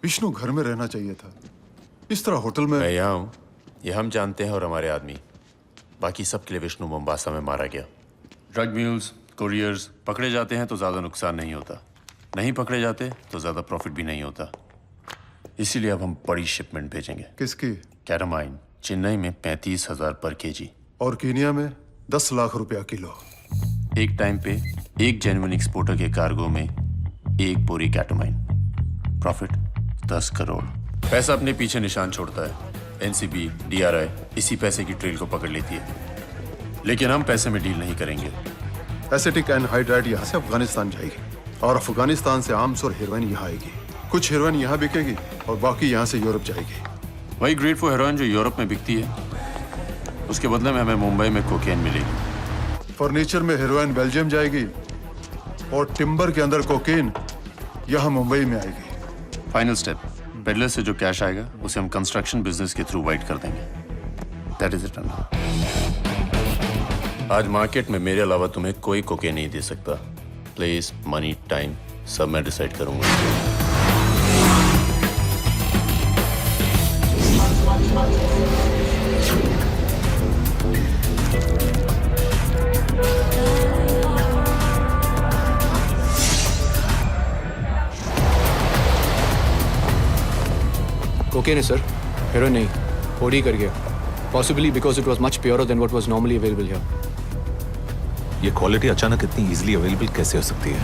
विष्णु घर में रहना चाहिए था, इस तरह होटल में। मैं यहाँ हूँ, ये हम जानते हैं और हमारे आदमी। बाकी सबके लिए विष्णु मोम्बासा में मारा गया। ड्रग म्यूल्स, कुरियर्स पकड़े जाते हैं तो ज्यादा नुकसान नहीं होता, नहीं पकड़े जाते तो ज्यादा प्रॉफिट भी नहीं होता। इसीलिए अब हम बड़ी शिपमेंट भेजेंगे। किसकी? कैरामाइन, चेन्नई में 35,000 पर केजी और कीनिया में 10 लाख रुपया किलो। एक टाइम पे एक जेन्युइन एक्सपोर्टर के कार्गो में 1 बोरी कैटामाइन। प्रॉफिट 10 करोड़। पैसा अपने पीछे निशान छोड़ता है। एनसीबी, डीआरआई इसी पैसे की ट्रेल को पकड़ लेती है। लेकिन हम पैसे में डील नहीं करेंगे। एसिटिक एनहाइड्राइड यहाँ से अफगानिस्तान जाएगी और अफगानिस्तान से आर्म्स और हेरोइन यहाँ आएगी। कुछ हेरोइन यहाँ बिकेगी और बाकी यहाँ से यूरोप जाएगी। वही ग्रेड 4 हेरोइन जो यूरोप में बिकती है, उसके बदले में हमें मुंबई में कोकेन मिलेगी। फर्नीचर में हेरोइन बेल्जियम जाएगी और टिम्बर के अंदर कोकेन यहाँ मुंबई में आएगी। फाइनल स्टेप, पेडलर से जो कैश आएगा उसे हम कंस्ट्रक्शन बिजनेस के थ्रू वाइट कर देंगे। That is it. आज मार्केट में मेरे अलावा तुम्हें कोई कोकेन नहीं दे सकता। प्लेस, मनी, टाइम सब मैं डिसाइड करूंगा। कोकेन है सर, हेरोइन नहीं। ओडी कर गया, possibly because it was much purer than what was normally available here. ये क्वालिटी अचानक इतनी इजीली अवेलेबल कैसे हो सकती है?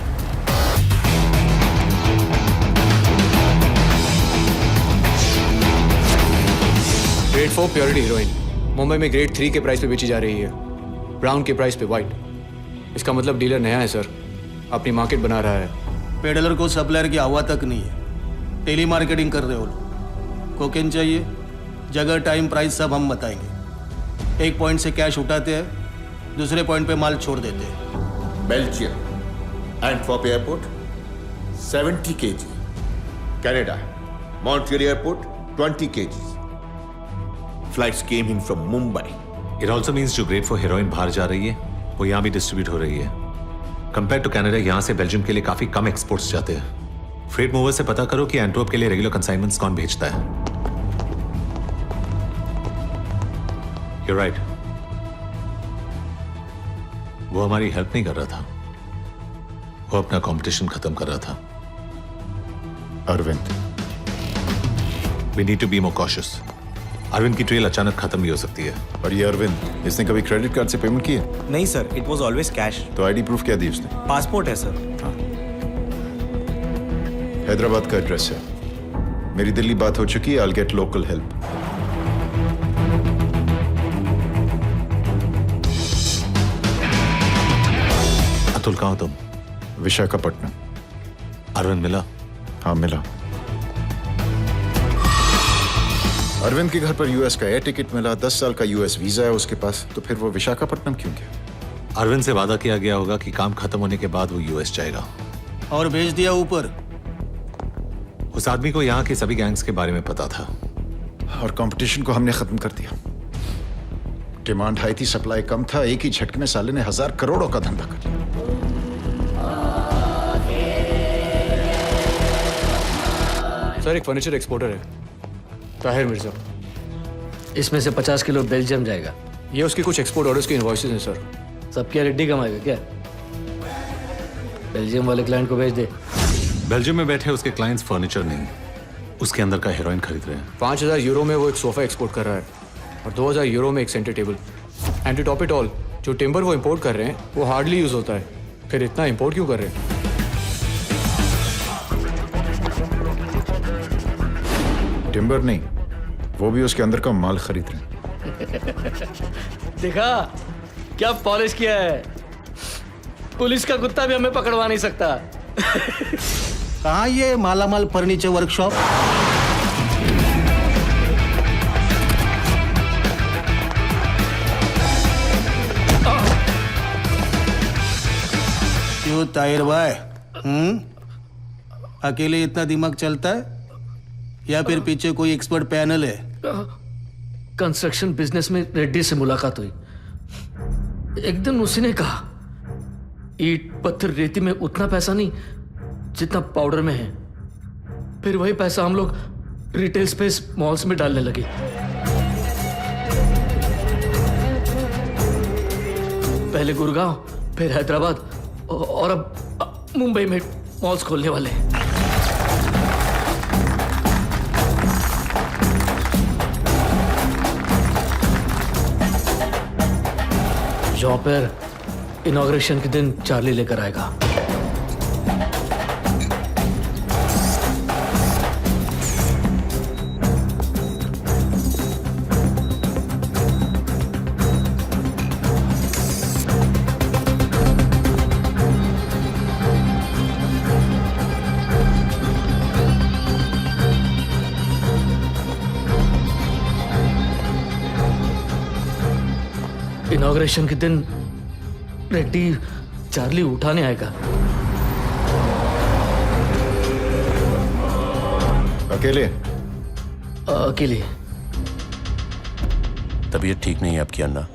ग्रेड 4 प्योरिटी हीरोइन मुंबई में ग्रेड 3 के प्राइस पे बेची जा रही है, ब्राउन के प्राइस पे व्हाइट। इसका मतलब डीलर नया है सर, अपनी मार्केट बना रहा है। पेडलर को सप्लायर की हवा तक नहीं है। टेली मार्केटिंग कर रहे हो लोग। कोकेन चाहिए, जगह, टाइम, प्राइस सब हम बताएंगे। एक पॉइंट से कैश उठाते हैं, दूसरे पॉइंट पे माल छोड़ देते हैं। Belgium, Antwerp airport 70 kg, Canada, Montreal airport 20 kg. Flights came in from Mumbai. It also means जो ग्रेड फॉर हेरोइन बाहर जा रही है वो यहाँ भी डिस्ट्रीब्यूट हो रही है। कंपेयर टू कनाडा यहाँ से बेल्जियम के लिए काफी कम एक्सपोर्ट्स जाते हैं। फ्रेट मूवर से पता करो कि एंटवर्प के लिए रेगुलर कंसाइनमेंट्स कौन भेजता है। You're right. वो हमारी हेल्प नहीं कर रहा था, वो अपना कंपटीशन खत्म कर रहा था। Arvind, We need to be more cautious. Arvind की ट्रेल अचानक खत्म भी हो सकती है। और ये अरविंद, इसने कभी क्रेडिट कार्ड से पेमेंट की है? नहीं sir, it was always cash. तो आईडी प्रूफ क्या दी उसने? पासपोर्ट है सर। हैदराबाद का एड्रेस है। मेरी दिल्ली बात हो चुकी है। I'll get local help. Atul, कहाँ हो तुम? विशाखापट्टनम। अरविंद मिला? हाँ मिला। अरविंद के घर पर यूएस का एयर टिकट मिला, 10 साल का यूएस वीजा है उसके पास, तो फिर वो विशाखापट्टनम क्यों गया? अरविंद से वादा किया गया होगा कि काम खत्म होने के बाद वो यूएस जाएगा। और भेज दिया ऊपर। उस आदमी को यहाँ के सभी गैंग्स के बारे में पता था। और कंपटीशन को हमने खत्म कर दिया। डिमांड हाई थी, सप्लाई कम था। एक ही झटके में साले ने 1000 करोड़ों का धंधा कर लिया। सर, एक फर्नीचर एक्सपोर्टर है, ताहिर मिर्जा। इसमें से 50 किलो बेल्जियम जाएगा। ये उसके कुछ एक्सपोर्ट ऑर्डर्स के इनवॉइसेस हैं सर। सब क्या रेड्डी कमाएगा क्या? बेल्जियम वाले क्लाइंट को भेज दे। बेल्जियम में बैठे उसके क्लाइंट्स फर्नीचर नहीं, उसके अंदर का हेरोइन खरीद रहे हैं। 5000 यूरो में वो एक सोफा एक्सपोर्ट कर रहा है और 2000 यूरो में एक centre table. And to top it all, जो टिम्बर वो इंपोर्ट कर रहे हैं वो हार्डली यूज होता है। फिर इतना इंपोर्ट क्यों कर रहे हैं? टिम्बर नहीं, वो भी उसके अंदर का माल खरीद रहे हैं। देखा क्या पॉलिश किया है? पुलिस का कुत्ता भी हमें पकड़वा नहीं सकता। कहाँ ये मालामाल फर्नीचर वर्कशॉप? क्यों ताहिर भाई, अकेले इतना दिमाग चलता है या फिर पीछे कोई एक्सपर्ट पैनल है? कंस्ट्रक्शन बिजनेस में रेड्डी से मुलाकात हुई। एक दिन उसी ने कहा, ईट पत्थर रेती में उतना पैसा नहीं जितना पाउडर में है। फिर वही पैसा हम लोग रिटेल स्पेस मॉल्स में डालने लगे। पहले गुड़गांव, फिर हैदराबाद और अब मुंबई में मॉल्स खोलने वाले हैं। जॉब पर इनॉग्रेशन के दिन चार्ली लेकर आएगा। इनॉग्रेशन के दिन रेड्डी चार्ली उठाने आएगा। अकेले? अकेले। तबीयत ठीक नहीं है आपकी अन्ना।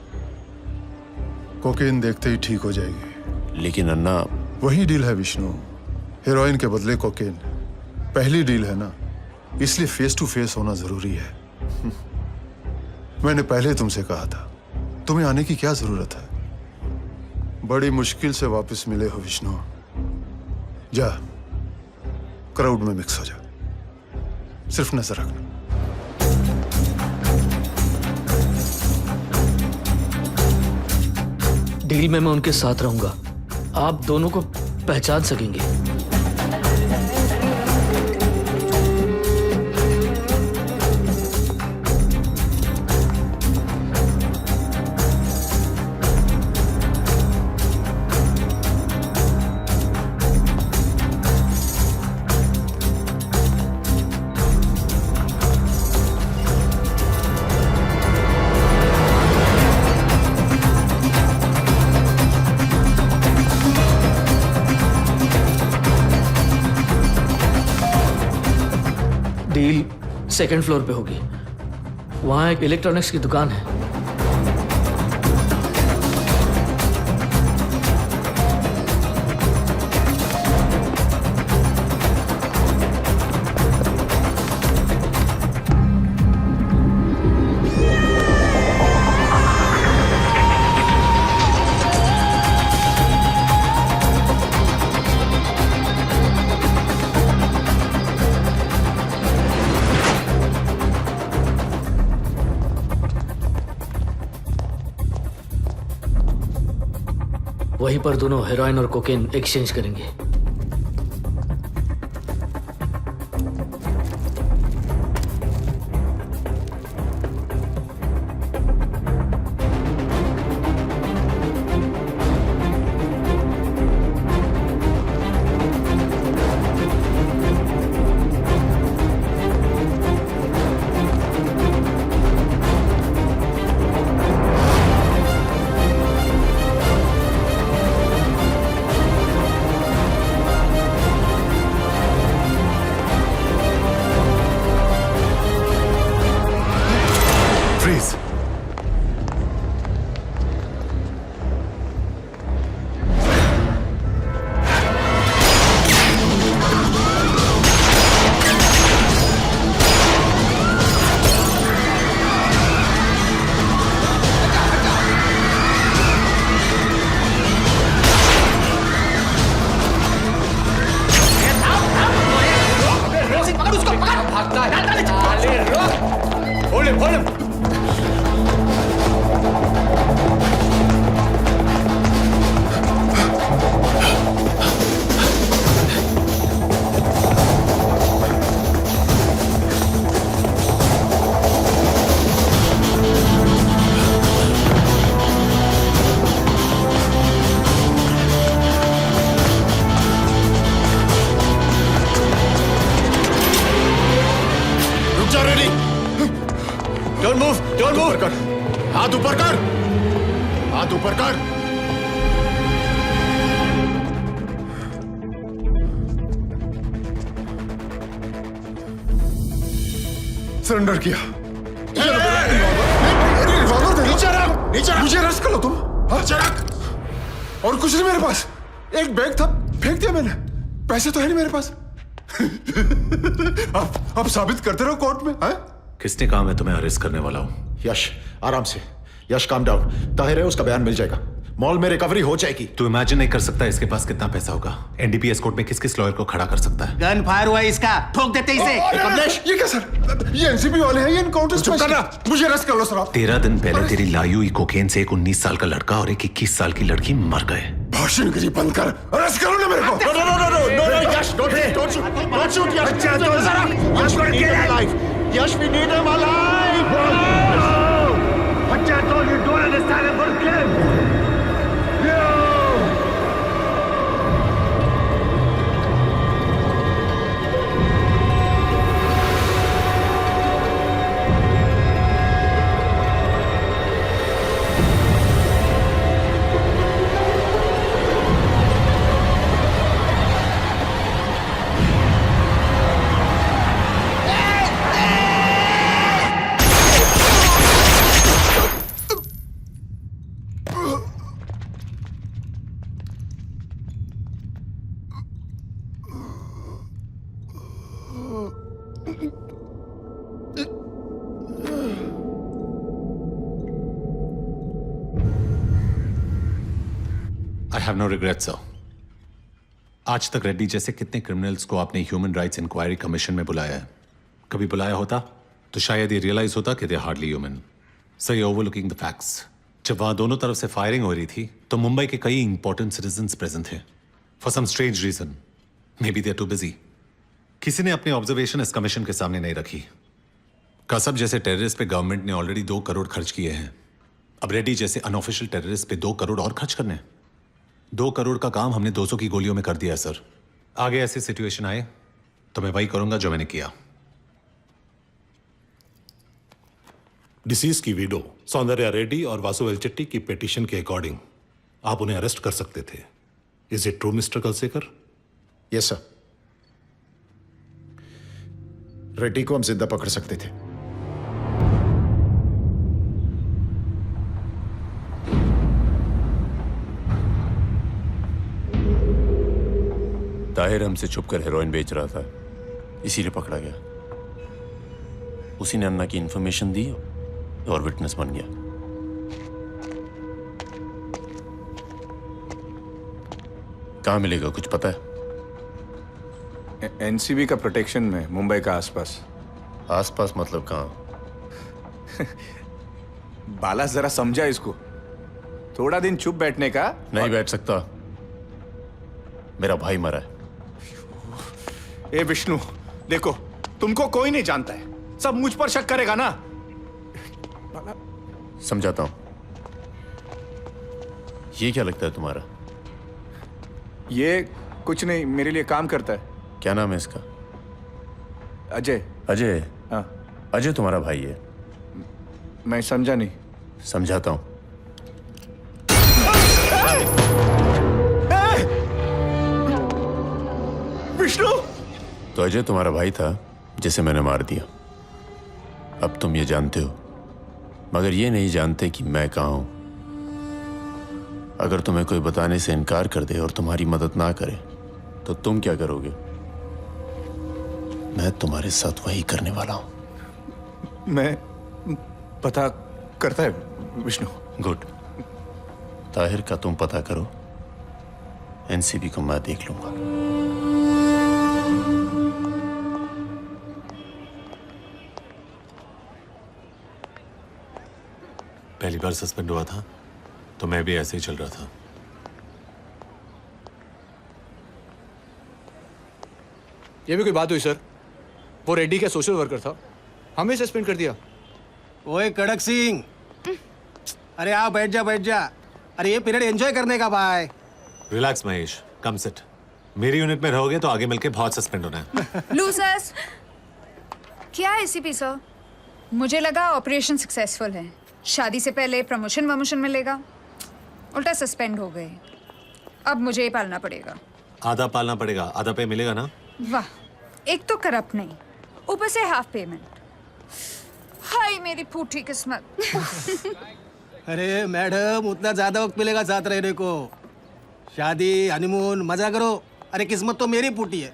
कोकेन देखते ही ठीक हो जाएगी। लेकिन अन्ना, वही डील है विष्णु, हेरोइन के बदले कोकेन। पहली डील है ना, इसलिए फेस टू फेस होना जरूरी है। मैंने पहले तुमसे कहा था, तुम्हें आने की क्या जरूरत है? बड़ी मुश्किल से वापस मिले हो विष्णु। जा, क्राउड में मिक्स हो जा, सिर्फ नजर रखना। डील में मैं उनके साथ रहूंगा, आप दोनों को पहचान सकेंगे। सेकंड फ्लोर पे होगी। वहाँ एक इलेक्ट्रॉनिक्स की दुकान है। वहीं पर दोनों हेरोइन और कोकेन एक्सचेंज करेंगे। हाथ ऊपर कर, हाथ ऊपर कर। सरेंडर किया। नीचे रख, नीचे रख। मुझे अरेस्ट कर लो तुम। नीचे रख। और कुछ नहीं मेरे पास, एक बैग था, फेंक दिया मैंने। पैसे तो है नहीं मेरे पास। अब साबित करते रहो कोर्ट में। है? किसने कहा मैं तुम्हें अरेस्ट करने वाला हूँ? यश आराम से, यश काम डाउन। ताहिर है उसका बयान मिल जाएगा, मॉल में रिकवरी हो जाएगी। तू इमेजिन नहीं कर सकता इसके पास कितना पैसा होगा। एनडीपीएस कोर्ट में किस किस लॉयर को खड़ा कर सकता है। गन फायर हुआ इसका, ठोक देते इसे। कमलेश, ये क्या सर? ये एनसीबी वाले हैं, ये इनकाउंटर। चुप करना, मुझे अरेस्ट कर लो सर आप। 13 दिन पहले तेरी लाई हुई कोकेन से एक 19 साल का लड़का और एक 21 साल की लड़की मर गए। भाषणगिरी बंद कर, अरेस्ट करो ना मेरे को। No no no no no no Yash, don't shoot Yash. Yash we need him alive. Yash we need him alive. बच्चा तो you don't understand about game. I have no regrets, sir. आज तक रेड्डी जैसे कितने क्रिमिनल्स को आपने ह्यूमन राइट्स इंक्वायरी कमीशन में बुलाया है? कभी बुलाया होता तो शायद ये रियलाइज होता कि they hardly human. Sir, you overlooking the facts. जब वहां दोनों तरफ से फायरिंग हो रही थी तो मुंबई के कई इंपॉर्टेंट सिटीजंस प्रेजेंट थे। For some strange reason, may be they are too busy, किसी ने अपनी ऑब्जर्वेशन इस कमीशन के सामने नहीं रखी। कसब जैसे टेररिस्ट पे गवर्नमेंट ने ऑलरेडी 2 करोड़ खर्च किए हैं। अब रेड्डी जैसे अनऑफिशियल टेररिस्ट पे 2 करोड़ और खर्च करने। 2 करोड़ का काम हमने 200 की गोलियों में कर दिया है सर। आगे ऐसी सिचुएशन आए तो मैं वही करूंगा जो मैंने किया। डिसीज की विडो सौंदर्या रेड्डी और वासु वेलचेट्टी की पिटीशन के अकॉर्डिंग आप उन्हें अरेस्ट कर सकते थे। Is it true mister Kalsekar? Yes sir. Reddy को हम जिंदा पकड़ सकते थे। ताहिर हमसे छुपकर हेरोइन बेच रहा था, इसीलिए पकड़ा गया। उसी ने अन्ना की इंफॉर्मेशन दी और विटनेस बन गया। कहाँ मिलेगा, कुछ पता है? एनसीबी का प्रोटेक्शन में, मुंबई का आसपास। आसपास मतलब कहाँ? बाला जरा समझा इसको, थोड़ा दिन चुप बैठने का। नहीं बैठ सकता, मेरा भाई मरा है। ए विष्णु, देखो तुमको कोई नहीं जानता है, सब मुझ पर शक करेगा ना। समझाता हूं। ये क्या लगता है तुम्हारा? ये कुछ नहीं, मेरे लिए काम करता है। क्या नाम है इसका? अजय। अजय? हाँ। अजय तुम्हारा भाई है? मैं समझा नहीं। समझाता हूं। विष्णु! तो अजय तुम्हारा भाई था जिसे मैंने मार दिया। अब तुम ये जानते हो, मगर ये नहीं जानते कि मैं कहां हूं। अगर तुम्हें कोई बताने से इनकार कर दे और तुम्हारी मदद ना करे तो तुम क्या करोगे? मैं तुम्हारे साथ वही करने वाला हूं। मैं पता करता है विष्णु। गुड। ताहिर का तुम पता करो, एनसीबी को मैं देख लूंगा। पहली बार सस्पेंड हुआ था तो मैं भी ऐसे ही चल रहा था। ये भी कोई बात हुई सर? वो रेड्डी का सोशल वर्कर था, हमें सस्पेंड कर दिया। ओए कड़क सिंह, अरे आओ बैठ जा बैठ जा। अरे ये पीरियड एंजॉय करने का भाई। Relax Mahesh, come sit. मेरी यूनिट में रहोगे तो आगे मिलके बहुत सस्पेंड होना है। लूजर्स। क्या है एसीपी सर? मुझे लगा ऑपरेशन सक्सेसफुल है, शादी से पहले प्रमोशन वमोशन मिलेगा, उल्टा सस्पेंड हो गए। अब मुझे ही पालना पड़ेगा। आधा पालना पड़ेगा, आधा पे मिलेगा ना? वाह, एक तो करप्ट नहीं, ऊपर से हाफ पेमेंट। हाय मेरी फूटी किस्मत। अरे मैडम, उतना ज्यादा वक्त मिलेगा साथ रहने को। शादी, हनीमून, मजा करो। अरे किस्मत तो मेरी फूटी है,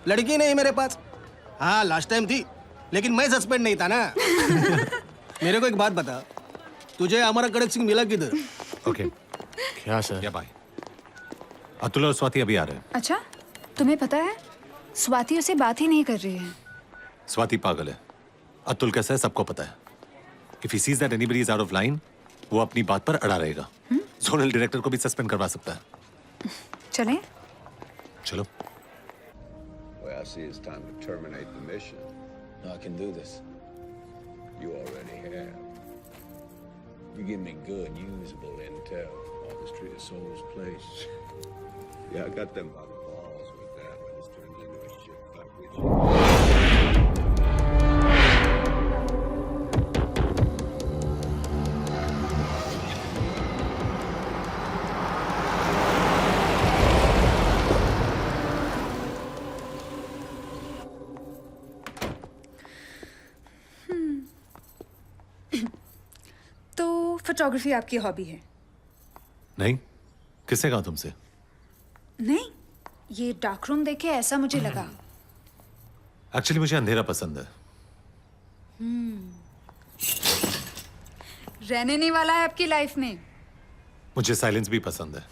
लड़की नहीं मेरे पास। हाँ लास्ट टाइम थी, लेकिन मैं सस्पेंड नहीं था ना। मेरे को एक बात बता, तुझे हमारा कड़क सिंह मिला किधर? ओके। क्या सर? या भाई, अतुल और स्वाति अभी आ रहे हैं। अच्छा, तुम्हें पता है स्वाति उसे बात ही नहीं कर रही है। स्वाति पागल है, अतुल कैसा है सबको पता है। If he sees that anybody is out of line, वो अपनी बात पर अड़ा रहेगा। जोनल डायरेक्टर को भी सस्पेंड करवा सकता है। चलें? चलो। Well, I see it's time to terminate the mission. I can do this. You already have. You give me good, usable intel. All the street of Soul's place. Yeah, I got them by the balls with that, but it's turned into a shit fight with you. तो photography आपकी hobby है? नहीं, किसने कहा तुमसे? नहीं, ये dark room देखे ऐसा मुझे लगा। एक्चुअली मुझे अंधेरा पसंद है। रहने नहीं वाला है आपकी लाइफ में। मुझे साइलेंस भी पसंद है।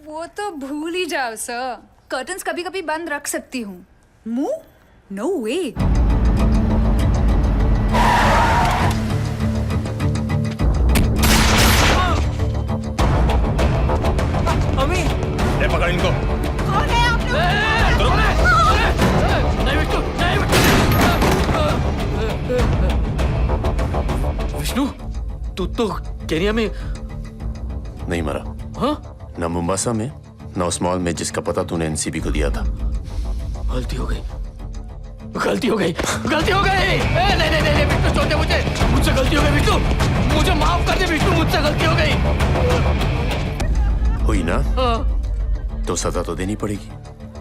वो तो भूल ही जाओ सर, कर्टन्स कभी कभी बंद रख सकती हूँ। मुंह? नो वे। अमी, ले पकड़ इनको। कौन है आप लोग? नहीं विष्णु, नहीं विष्णु, तू तो केनिया में नहीं मरा। हाँ? ना मुंबासा में, ना उस मॉल में जिसका पता तूने एनसीबी को दिया था। गलती हो गई, गलती हो गई, गलती हो गई। नहीं नहीं नहीं विष्णु, छोड़ दे मुझे, मुझसे गलती हो गई विष्णु, मुझे माफ कर दे विष्णु, मुझसे गलती हो गई। हुई ना? हाँ। तो सजा तो देनी पड़ेगी।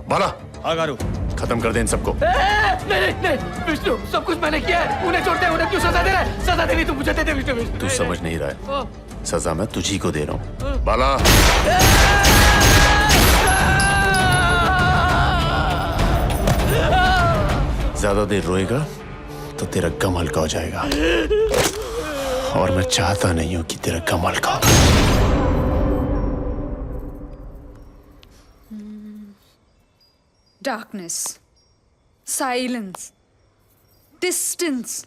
बाला, आगारू खत्म कर दे इन सबको। नहीं विष्णु, सब कुछ मैंने किया है। उन्हें छोड़ते हैं, उन्हें क्यों सजा दे रहा है? सजा देनी तो मुझे दे दे विष्णु। तू समझ नहीं रहा है, सजा मैं तुझी को दे रहा हूँ। बाला ज्यादा देर रोएगा तो तेरा गम हल्का हो जाएगा, और मैं चाहता नहीं हूं कि तेरा गम हल्का हो। Darkness, silence, distance.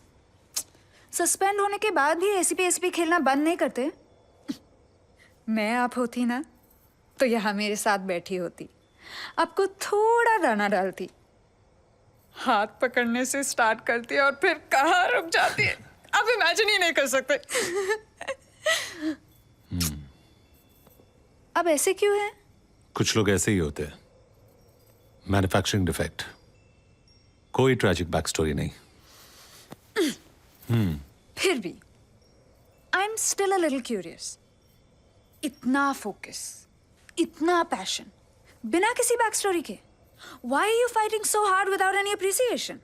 सस्पेंड होने के बाद भी एसीपी खेलना बंद नहीं करते। मैं आप होती ना तो यहाँ मेरे साथ बैठी होती, आपको थोड़ा दाना डालती, हाथ पकड़ने से स्टार्ट करती है और फिर कहाँ रुक जाती है आप इमेजिन ही नहीं कर सकते। अब ऐसे क्यों है? कुछ लोग ऐसे ही होते हैं, मैन्युफैक्चरिंग डिफेक्ट, कोई ट्रैजिक बैक स्टोरी नहीं। फिर भी I am still a little curious. इतना फोकस, इतना पैशन, बिना किसी बैक स्टोरी के, why are you fighting so hard without any appreciation?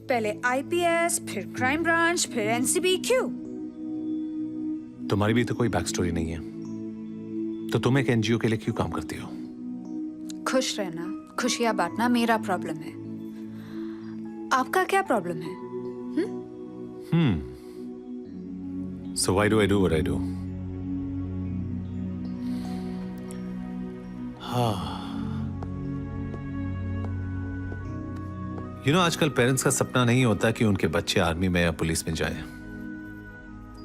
पहले IPS, फिर क्राइम ब्रांच, फिर NCB, क्यों? तुम्हारी भी तो कोई बैक स्टोरी नहीं है, तो तुम एक NGO के लिए क्यों काम करती हो? खुश रहना, खुशियां बांटना मेरा प्रॉब्लम है। आपका क्या प्रॉब्लम है? So why do I do what I do? आजकल पेरेंट्स का सपना नहीं होता कि उनके बच्चे आर्मी में या पुलिस में जाएं।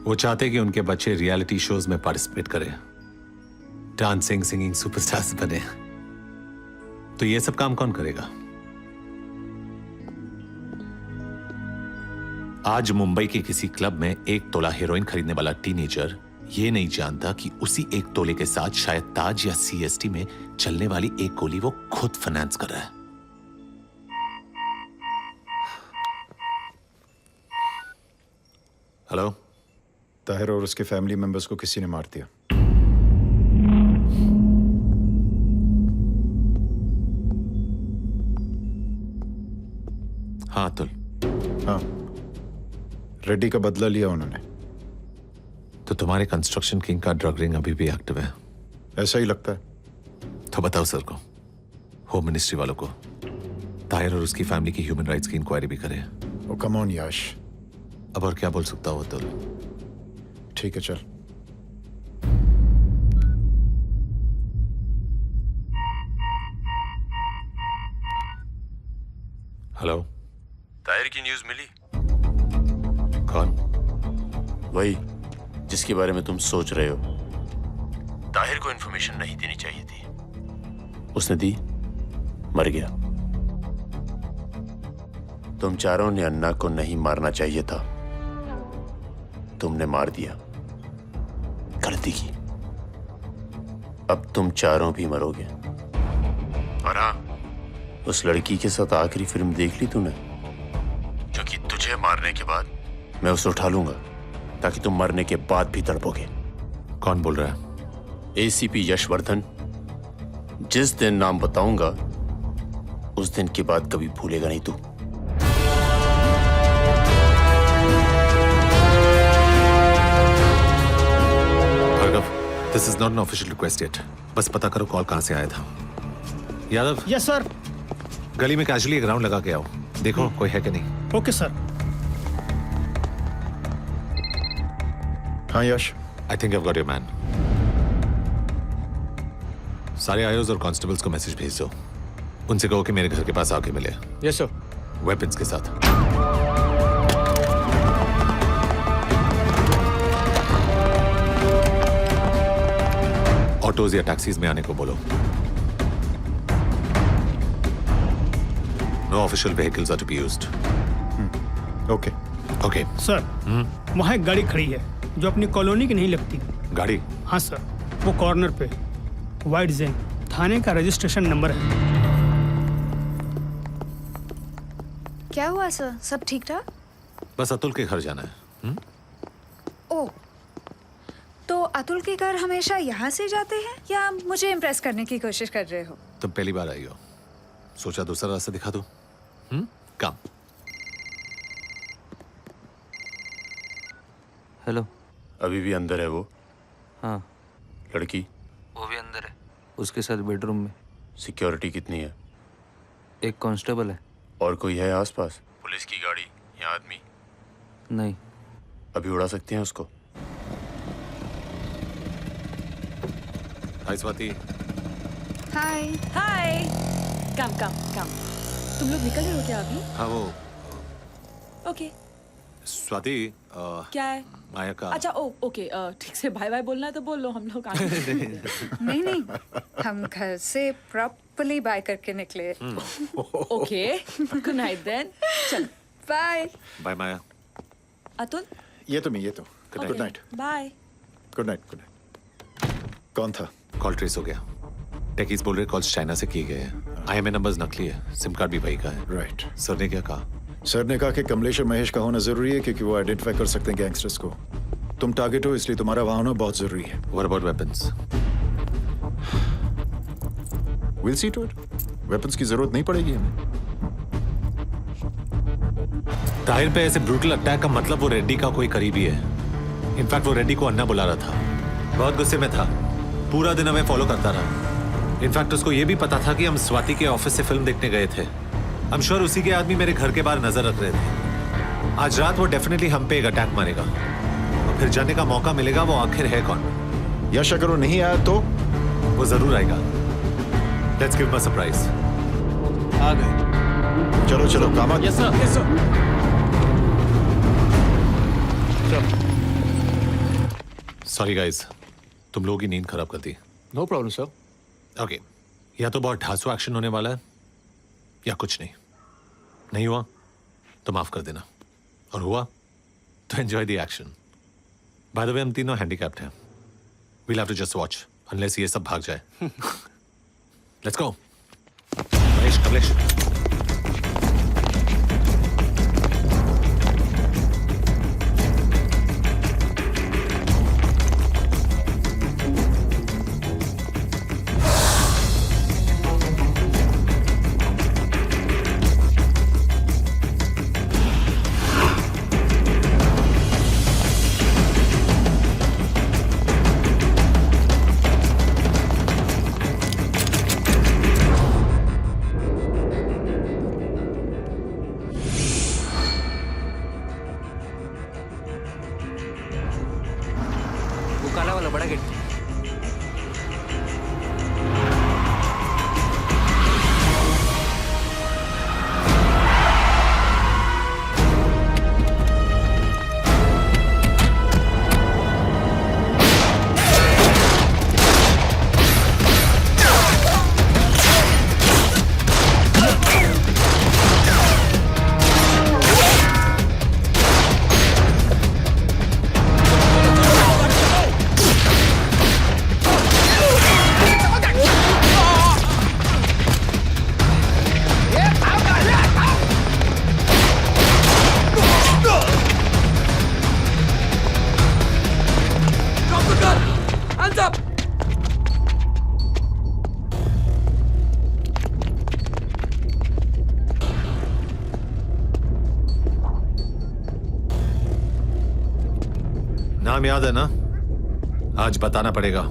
वो चाहते कि उनके बच्चे रियलिटी शोज में पार्टिसिपेट करें, डांसिंग, सिंगिंग सुपरस्टार्स बने। तो ये सब काम कौन करेगा? आज मुंबई के किसी क्लब में 1 तोला हेरोइन खरीदने वाला टीनेजर ये नहीं जानता कि उसी 1 तोले के साथ शायद ताज या CST में चलने वाली एक गोली वो खुद फाइनेंस कर रहा है। हेलो, ताहिर और उसके फैमिली मेंबर्स को किसी ने मार दिया। हाँ अतुल। हाँ, रेड्डी का बदला लिया उन्होंने। तो तुम्हारे कंस्ट्रक्शन किंग का ड्रग रिंग अभी भी एक्टिव है? ऐसा ही लगता है। तो बताओ सर को, होम मिनिस्ट्री वालों को, ताहिर और उसकी फैमिली की ह्यूमन राइट्स की इंक्वायरी भी करें। ओ कम ऑन याश। अब और क्या बोल सकता हो अतुल? ठीक है चल। हेलो, ताहिर की न्यूज मिली? कौन? वही जिसके बारे में तुम सोच रहे हो। ताहिर को इंफॉर्मेशन नहीं देनी चाहिए थी, उसने दी, मर गया। तुम चारों ने अन्ना को नहीं मारना चाहिए था, तुमने मार दिया, गलती की। अब तुम चारों भी मरोगे। और हाँ, उस लड़की के साथ आखिरी फिल्म देख ली तूने? क्योंकि तुझे मारने के बाद मैं उसे उठा लूंगा, ताकि तुम मरने के बाद भी तड़पोगे। कौन बोल रहा है? ACP यशवर्धन। जिस दिन नाम बताऊंगा उस दिन के बाद कभी भूलेगा नहीं तू। This is not an official request yet. बस पता करो कॉल कहां से आया था। यादव। Yes sir. गली में कैजुअली एक राउंड लगा के आओ, देखो कोई है कि नहीं। Okay sir. हाँ Yash. I think I got your man. सारे आयोज और कांस्टेबल्स को मैसेज भेज दो, उनसे कहो कि मेरे घर के पास आके मिले। Yes sir. वेपन्स के साथ। ऑटोज या टैक्सीज में आने को बोलो। No official vehicles are to be used. Okay okay sir, वहाँ एक गाड़ी खड़ी है जो अपनी कॉलोनी की नहीं लगती। गाड़ी? हाँ सर, वो कॉर्नर पे वाइट जेन, थाने का रजिस्ट्रेशन नंबर है। क्या हुआ सर, सब ठीक ठाक? बस अतुल के घर जाना है। ओ, तो अतुल के घर हमेशा यहाँ से जाते हैं या मुझे इम्प्रेस करने की कोशिश कर रहे हो? तुम पहली बार आई हो, सोचा दूसरा रास्ता दिखा दूं। काम। हेलो। अभी भी अंदर है वो? हाँ। लड़की? वो भी अंदर है, उसके साथ बेडरूम में। सिक्योरिटी कितनी है? एक कांस्टेबल है। और कोई है आसपास? पुलिस की गाड़ी या आदमी? नहीं। अभी उड़ा सकते हैं उसको? हाय स्वाति। हाय। हाय। कम कम कम। तुम लोग निकल रहे हो क्या अभी? हाँ वो ओके। स्वाति क्या है? माया का। अच्छा ओके ठीक से बाय बाय बोलना है तो बोल लो, हम लोग आगे। नहीं नहीं, हम घर से प्रॉपर्ली बाय करके निकले। Okay good night then. चल बाय। बाय माया। अतुल। ये तो good night. Bye. Good night. कौन था? कॉल ट्रेस हो गया। टेकीज बोल रहे कॉल्स चाइना से किए गए हैं। IMEI नंबर्स नकली है, सिम कार्ड भी वही का है। राइट। सर ने क्या कहा? सर ने कहा कि कमलेश और महेश का होना जरूरी है क्योंकि वो आइडेंटिफाई कर सकते हैं गैंगस्टर्स को। तुम टारगेट हो इसलिए तुम्हारा वहां होना बहुत जरूरी है। What about weapons? We'll see to it. Weapons की जरूरत नहीं पड़ेगी हमें। ताहिर पे ऐसे ब्रूटल अटैक का मतलब वो रेड्डी का कोई करीबी है। इनफैक्ट वो रेड्डी को अन्ना बुला रहा था। बहुत गुस्से में था, पूरा दिन हमें फॉलो करता रहा। इनफैक्ट उसको ये भी पता था कि हम स्वाति के ऑफिस से फिल्म देखने गए थे। I'm sure उसी के आदमी मेरे घर के बाहर नजर रख रहे थे। आज रात वो डेफिनेटली हम पे एक अटैक मारेगा और फिर जाने का मौका मिलेगा वो आखिर है कौन। यश अगर वो नहीं आया तो वो जरूर आएगा। Let's give him a surprise. आ गए। चलो Kamat. Yes sir. Sorry guys, तुम लोगों की नींद खराब कर दी। No problem sir. ओके, या तो बहुत ढांसू एक्शन होने वाला है या कुछ नहीं हुआ तो माफ कर देना, और हुआ तो enjoy the action. By the way हम तीनों हैंडीकैप्ड हैं। We'll have to just watch unless ये सब भाग जाए। Let's go. महेश, कमलेश। काला वाला बड़ा गेट। नाम याद है ना? आज बताना पड़ेगा।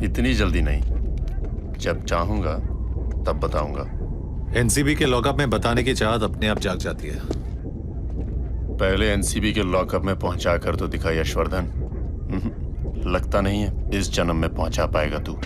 इतनी जल्दी नहीं, जब चाहूंगा तब बताऊंगा। एनसीबी के लॉकअप में बताने की चाहत अपने आप जाग जाती है। पहले एनसीबी के लॉकअप में पहुंचा कर तो दिखा यशवर्धन। लगता नहीं है इस जन्म में पहुंचा पाएगा तू।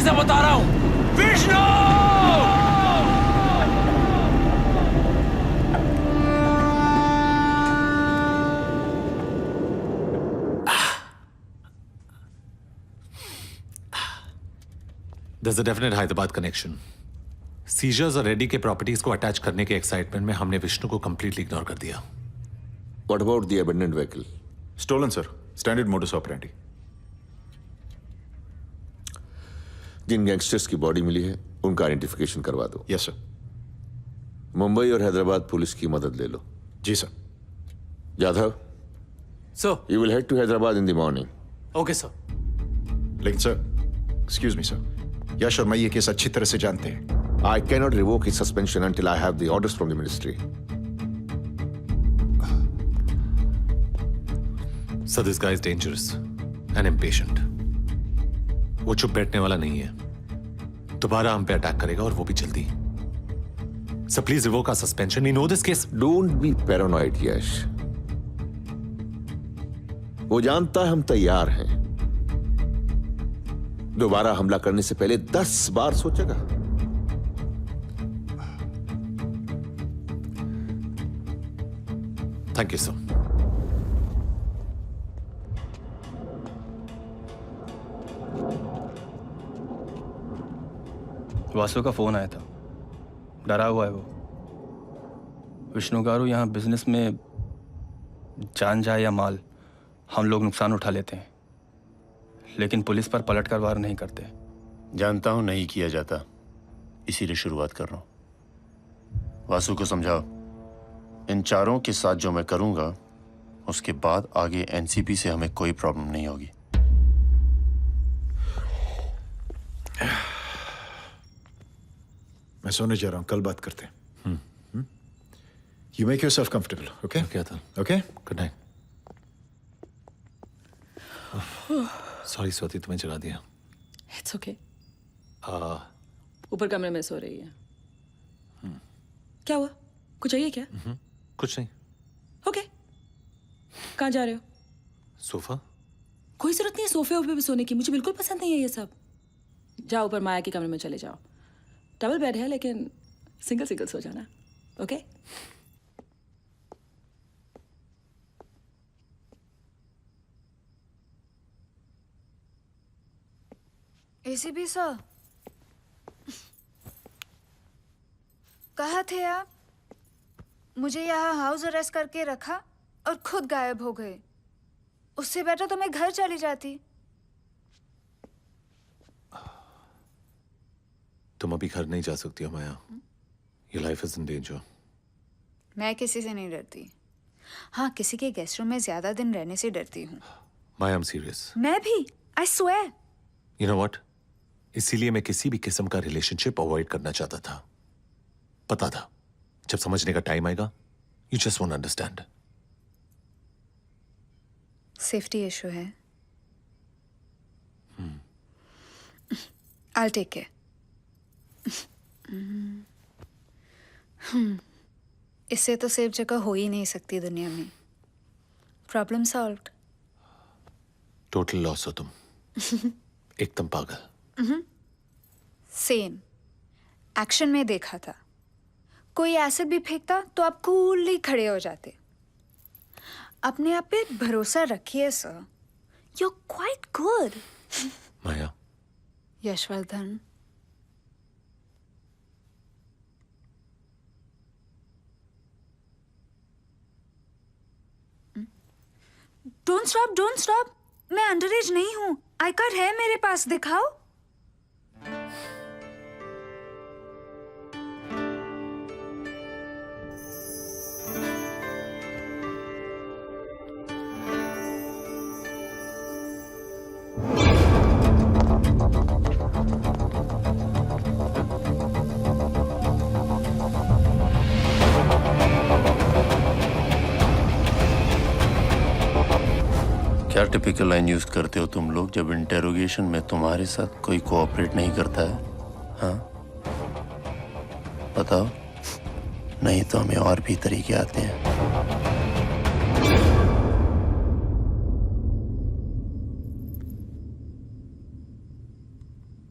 से बता रहा हूं, Vishnu! There's a definite Hyderabad connection. Scissors और रेड्डी के प्रॉपर्टीज को अटैच करने के एक्साइटमेंट में हमने विष्णु को कंप्लीटली इग्नोर कर दिया। What about the abandoned vehicle? Stolen, sir. Standard modus operandi. Jin gangsters की बॉडी मिली है उनका आइडेंटिफिकेशन करवा दो। Yes sir. मुंबई और हैदराबाद पुलिस की मदद ले लो। जी sir. Jadhav, sir, you will head to Hyderabad in the morning. Okay sir. लेकिन sir, excuse me sir, Yash और मैं ये केस अच्छी तरह से जानते हैं। I cannot revoke his suspension until I have the orders from the ministry. So this guy is dangerous and impatient. वो चुप बैठने वाला नहीं है, दोबारा हम पे अटैक करेगा और वो भी जल्दी। So please revoke our suspension. You know this case. Don't be paranoid, Yash. वो जानता है हम तैयार हैं। दोबारा हमला करने से पहले 10 बार सोचेगा। Thank you, sir. वासु का फोन आया था, डरा हुआ है वो। विष्णु गारू, यहाँ बिजनेस में जान जाए या माल, हम लोग नुकसान उठा लेते हैं, लेकिन पुलिस पर पलटकर वार नहीं करते। जानता हूं नहीं किया जाता, इसीलिए शुरुआत कर रहा हूं। वासु को समझाओ, इन चारों के साथ जो मैं करूंगा उसके बाद आगे एनसीपी से हमें कोई प्रॉब्लम नहीं होगी। मैं सोने जा रहा हूँ, कल बात करते हैं। You make yourself comfortable, okay? क्या था? Okay, good night. Sorry Swati, तुम्हें जगा दिया। It's okay. ऊपर कमरे में सो रही है। क्या हुआ? कुछ चाहिए क्या? कुछ नहीं। ओके। कहाँ जा रहे हो? सोफा? कोई जरूरत नहीं है सोफे पे भी सोने की, मुझे बिल्कुल पसंद नहीं है ये सब। जाओ ऊपर माया के कमरे में चले जाओ। डबल बेड है लेकिन सिंगल सिंगल सो जाना, ओके? एसीपी सर, कहाँ थे आप? मुझे यहाँ हाउस अरेस्ट करके रखा और खुद गायब हो गए। उससे बेटर तो मैं घर चली जाती। तुम अभी घर नहीं जा सकती हो माया। Your life is in danger. मैं किसी से नहीं डरती। हाँ, किसी के गेस्ट रूम में ज्यादा दिन रहने से डरती हूँ। माया, I'm serious. मैं भी, I swear. You know what? इसीलिए मैं किसी भी किस्म का रिलेशनशिप अवॉइड करना चाहता था। पता था जब समझने का टाइम आएगा, you just won't understand. Safety issue है। I'll take care. इससे तो सेफ जगह हो ही नहीं सकती दुनिया में। Problem solved. टोटल लॉस हो तुम। एकदम पागल। सेम एक्शन में देखा था। कोई एसिड भी फेंकता तो आप कूलली खड़े हो जाते। अपने आप पे भरोसा रखिए sir. You are quite good. Maya, Yashvardhan, don't stop. मैं अंडरएज नहीं हूँ। आई कार्ड है मेरे पास, दिखाओ। क्या टिपिकल लाइन यूज करते हो तुम लोग जब इंटेरोगेशन में तुम्हारे साथ कोई कोऑपरेट नहीं करता है? हाँ बताओ, नहीं तो हमें और भी तरीके आते हैं।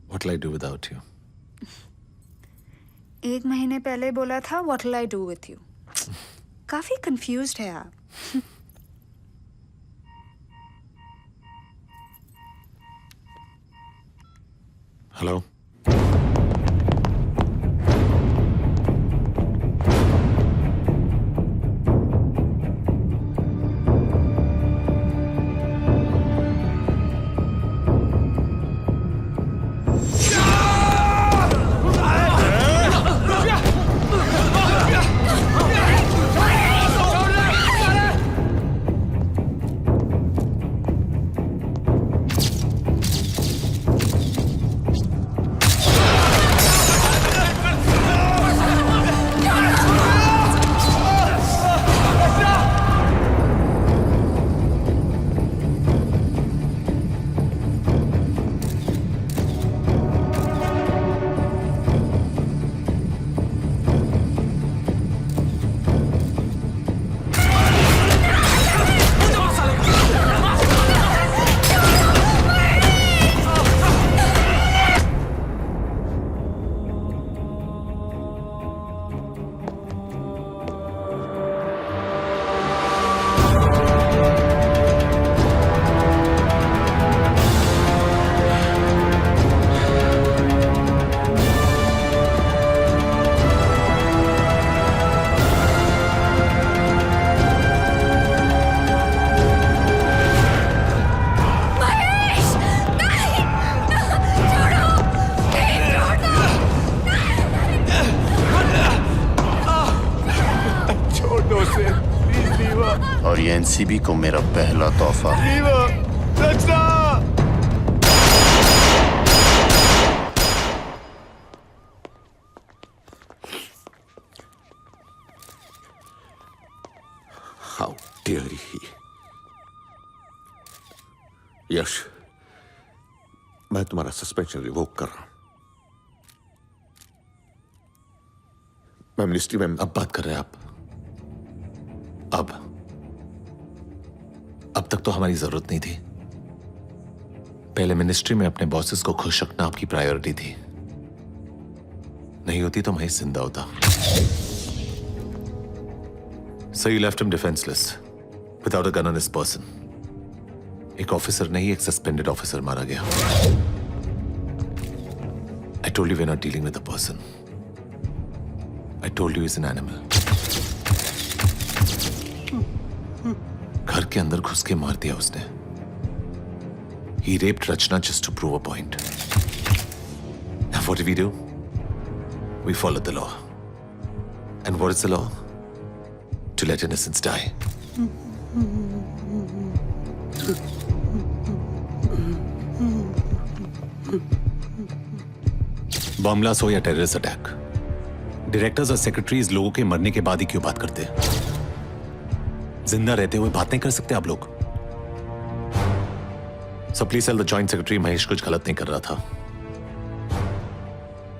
What What'll I do without you? 1 महीने पहले बोला था what'll I do with you? काफी कंफ्यूज्ड है आप. Hello? और ये एनसीबी को मेरा पहला तोहफा. How dare he? यश, मैं तुम्हारा सस्पेंशन रिवोक कर रहा हूं. मैं मिनिस्ट्री में अब बात कर रहे हैं आप? अब तक तो हमारी जरूरत नहीं थी. पहले मिनिस्ट्री में अपने बॉसेस को खुश रखना आपकी प्रायोरिटी थी. नहीं होती तो महेश जिंदा होता. So you left him defenseless, without a gun on his person. एक ऑफिसर नहीं, एक सस्पेंडेड ऑफिसर मारा गया. I told you we're not dealing with a person. I told you he's an animal. घर के अंदर घुस के मार दिया उसने. He raped Rachna just to prove a point. Now what do? We followed the law. And what is the law? To let innocents die. Bomb blast हो या टेररिस्ट अटैक, डायरेक्टर्स और सेक्रेटरीज लोगों के मरने के बाद ही क्यों बात करते हैं? जिंदा रहते हुए बात नहीं कर सकते आप लोग? So please tell the joint secretary Mahesh कुछ गलत नहीं कर रहा था.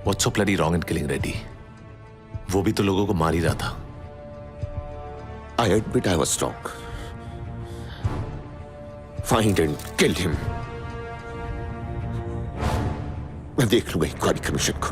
What's so bloody wrong in killing Reddy? वो भी तो लोगों को मार ही रहा था. I admit I was wrong. Find and kill him. मैं देख लूंगा इंक्वायरी कमीशन को.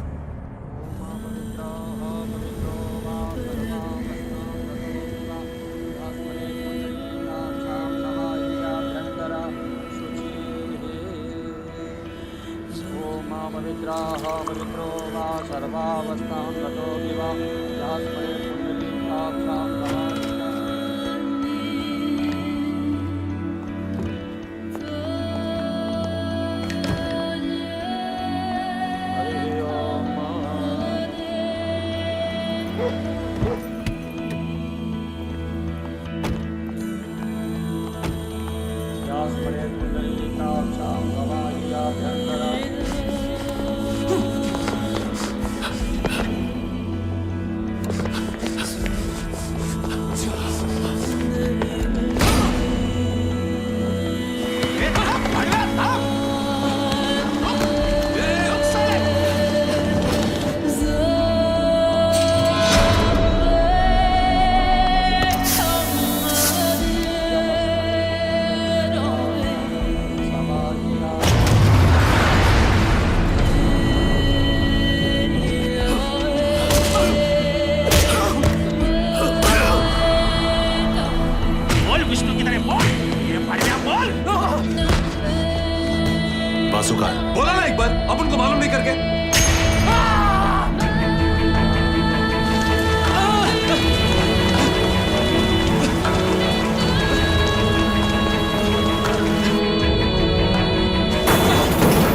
वासु कहाँ है? बोला ना एक बार, अपन को मालूम नहीं करके।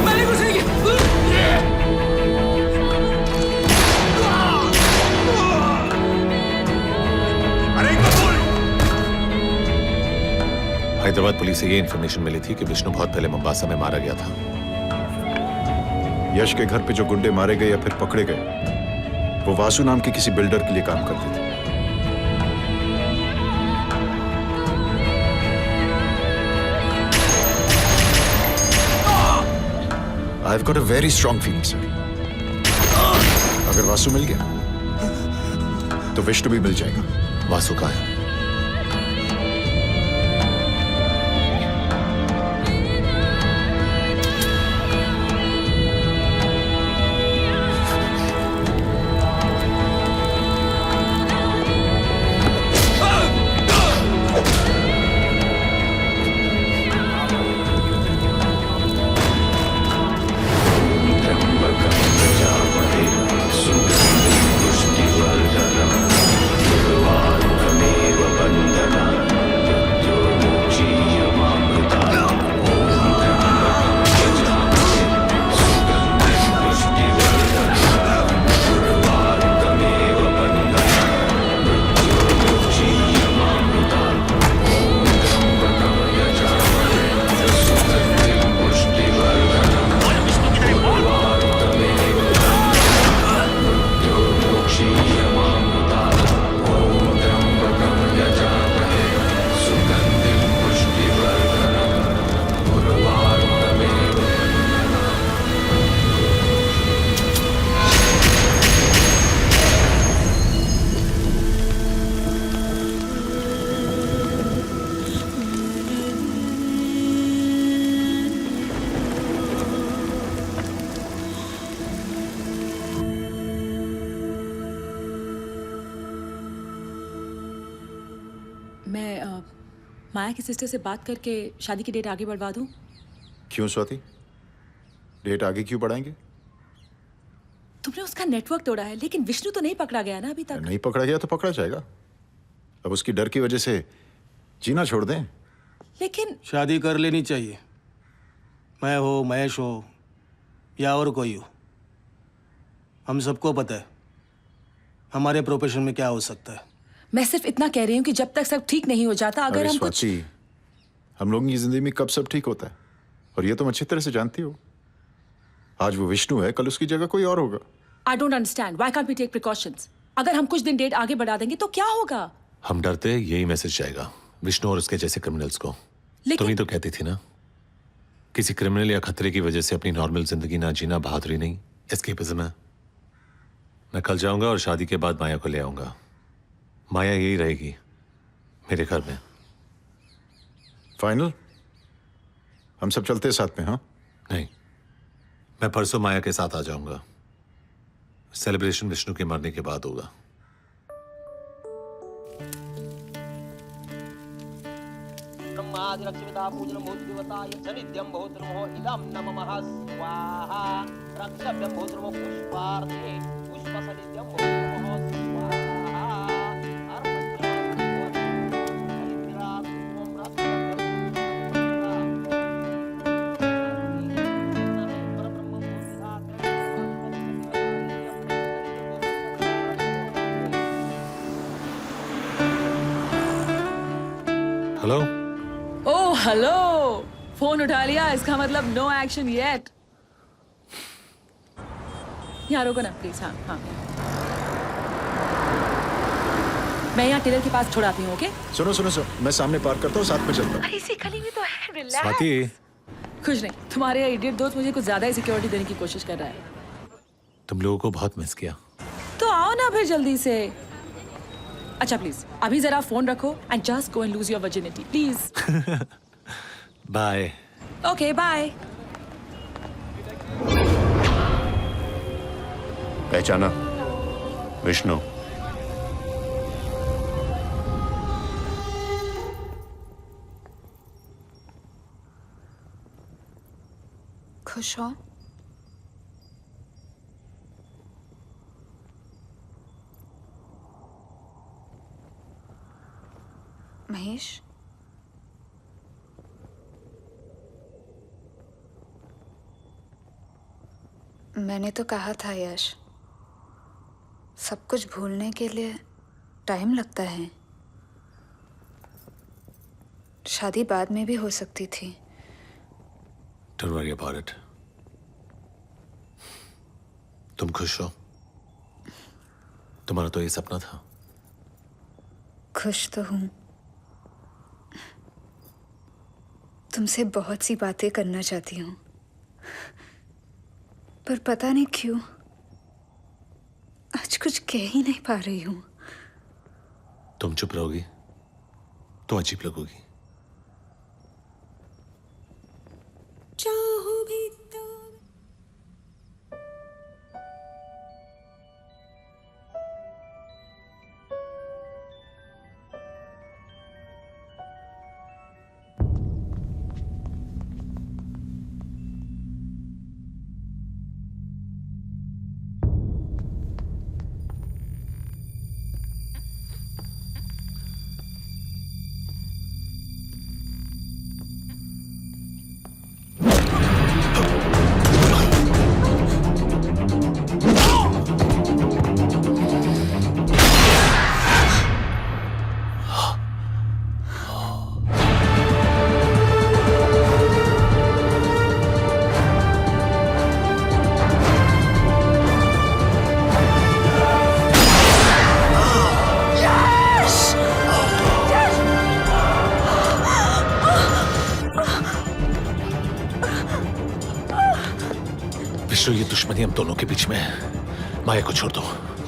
मैंने कुछ नहीं किया। हैदराबाद पुलिस से ये इन्फॉर्मेशन मिली थी कि विष्णु बहुत पहले मोम्बासा में मारा गया था। यश के घर पे जो गुंडे मारे गए या फिर पकड़े गए वो वासु नाम के किसी बिल्डर के लिए काम करते थे। I've got a very strong feeling, sir. अगर वासु मिल गया तो विष्णु भी मिल जाएगा। वासु कहाँ है? मैं माया की सिस्टर से बात करके शादी की डेट आगे बढ़वा दूं? क्यों स्वाति? डेट आगे क्यों बढ़ाएंगे? तुमने उसका नेटवर्क तोड़ा है, लेकिन विष्णु तो नहीं पकड़ा गया ना अभी तक। नहीं पकड़ा गया तो पकड़ा जाएगा। अब उसकी डर की वजह से जीना छोड़ दें। लेकिन शादी कर लेनी चाहिए। मैं हो, महेश हो या और कोई हो, हम सबको पता है हमारे प्रोफेशन में क्या हो सकता है। मैं सिर्फ इतना कह रही हूँ कि जब तक सब ठीक नहीं हो जाता, अगर अरे हम कुछ स्वाति, हम लोगों की जिंदगी में कब सब ठीक होता है और ये तुम अच्छी तरह से जानती हो। आज वो विष्णु है, कल उसकी जगह कोई और होगा। I don't understand why can't we take precautions? अगर हम कुछ दिन डेट आगे बढ़ा देंगे तो क्या होगा? हम डरते हैं यही मैसेज जाएगा विष्णु और उसके जैसे क्रिमिनल्स को। तुम ही तो कहती थी ना, किसी क्रिमिनल या खतरे की वजह से अपनी नॉर्मल जिंदगी ना जीना बहादुरी नहीं, एस्केपिज्म है। मैं कल जाऊंगा और शादी के बाद माया को ले आऊंगा। माया यही रहेगी मेरे घर में। फाइनल? हम सब चलते हैं साथ में? हाँ नहीं, मैं परसों माया के साथ आ जाऊंगा। सेलिब्रेशन विष्णु के मरने के बाद होगा। ब्रह्मादिरक्षिता पूजनं भूतदेवताय जनित्यं भूत नमो इदं नमः स्वाहा रक्षभ्यं भूत नमो पुष्पार्थे पुष्पसनित्यं भूत नमः स्वाहा हेलो। ओह हेलो, फोन उठा लिया, इसका मतलब नो एक्शन येट। यहाँ रोको ना प्लीज। हाँ हाँ, मैं यहाँ टेलर के पास छोड़ाती हूँ। ओके सुनो सुनो सुनो, मैं सामने पार्क करता हूँ, साथ में चलता हूँ। अरे इसी गली में तो है, रिलैक्स। स्वाति, कुछ नहीं, तुम्हारे इडियट दोस्त मुझे कुछ ज्यादा ही सिक्योरिटी देने की कोशिश कर रहा है। तुम लोगों को बहुत मिस किया। तो आओ ना फिर जल्दी से। अच्छा प्लीज अभी जरा फोन रखो and just go and lose your virginity please. Bye. Okay bye. पहचाना? विष्णु। खुश हो? महेश, मैंने तो कहा था यश, सब कुछ भूलने के लिए टाइम लगता है। शादी बाद में भी हो सकती थी। Don't worry about it. तुम खुश हो? तुम्हारा तो ये सपना था। खुश तो हूं। तुमसे बहुत सी बातें करना चाहती हूँ, पर पता नहीं क्यों आज कुछ कह ही नहीं पा रही हूँ। तुम चुप रहोगी तो अजीब लगोगी। चाहो भी तो ये दुश्मनी हम दोनों के बीच में है। माया को छोड़ दो।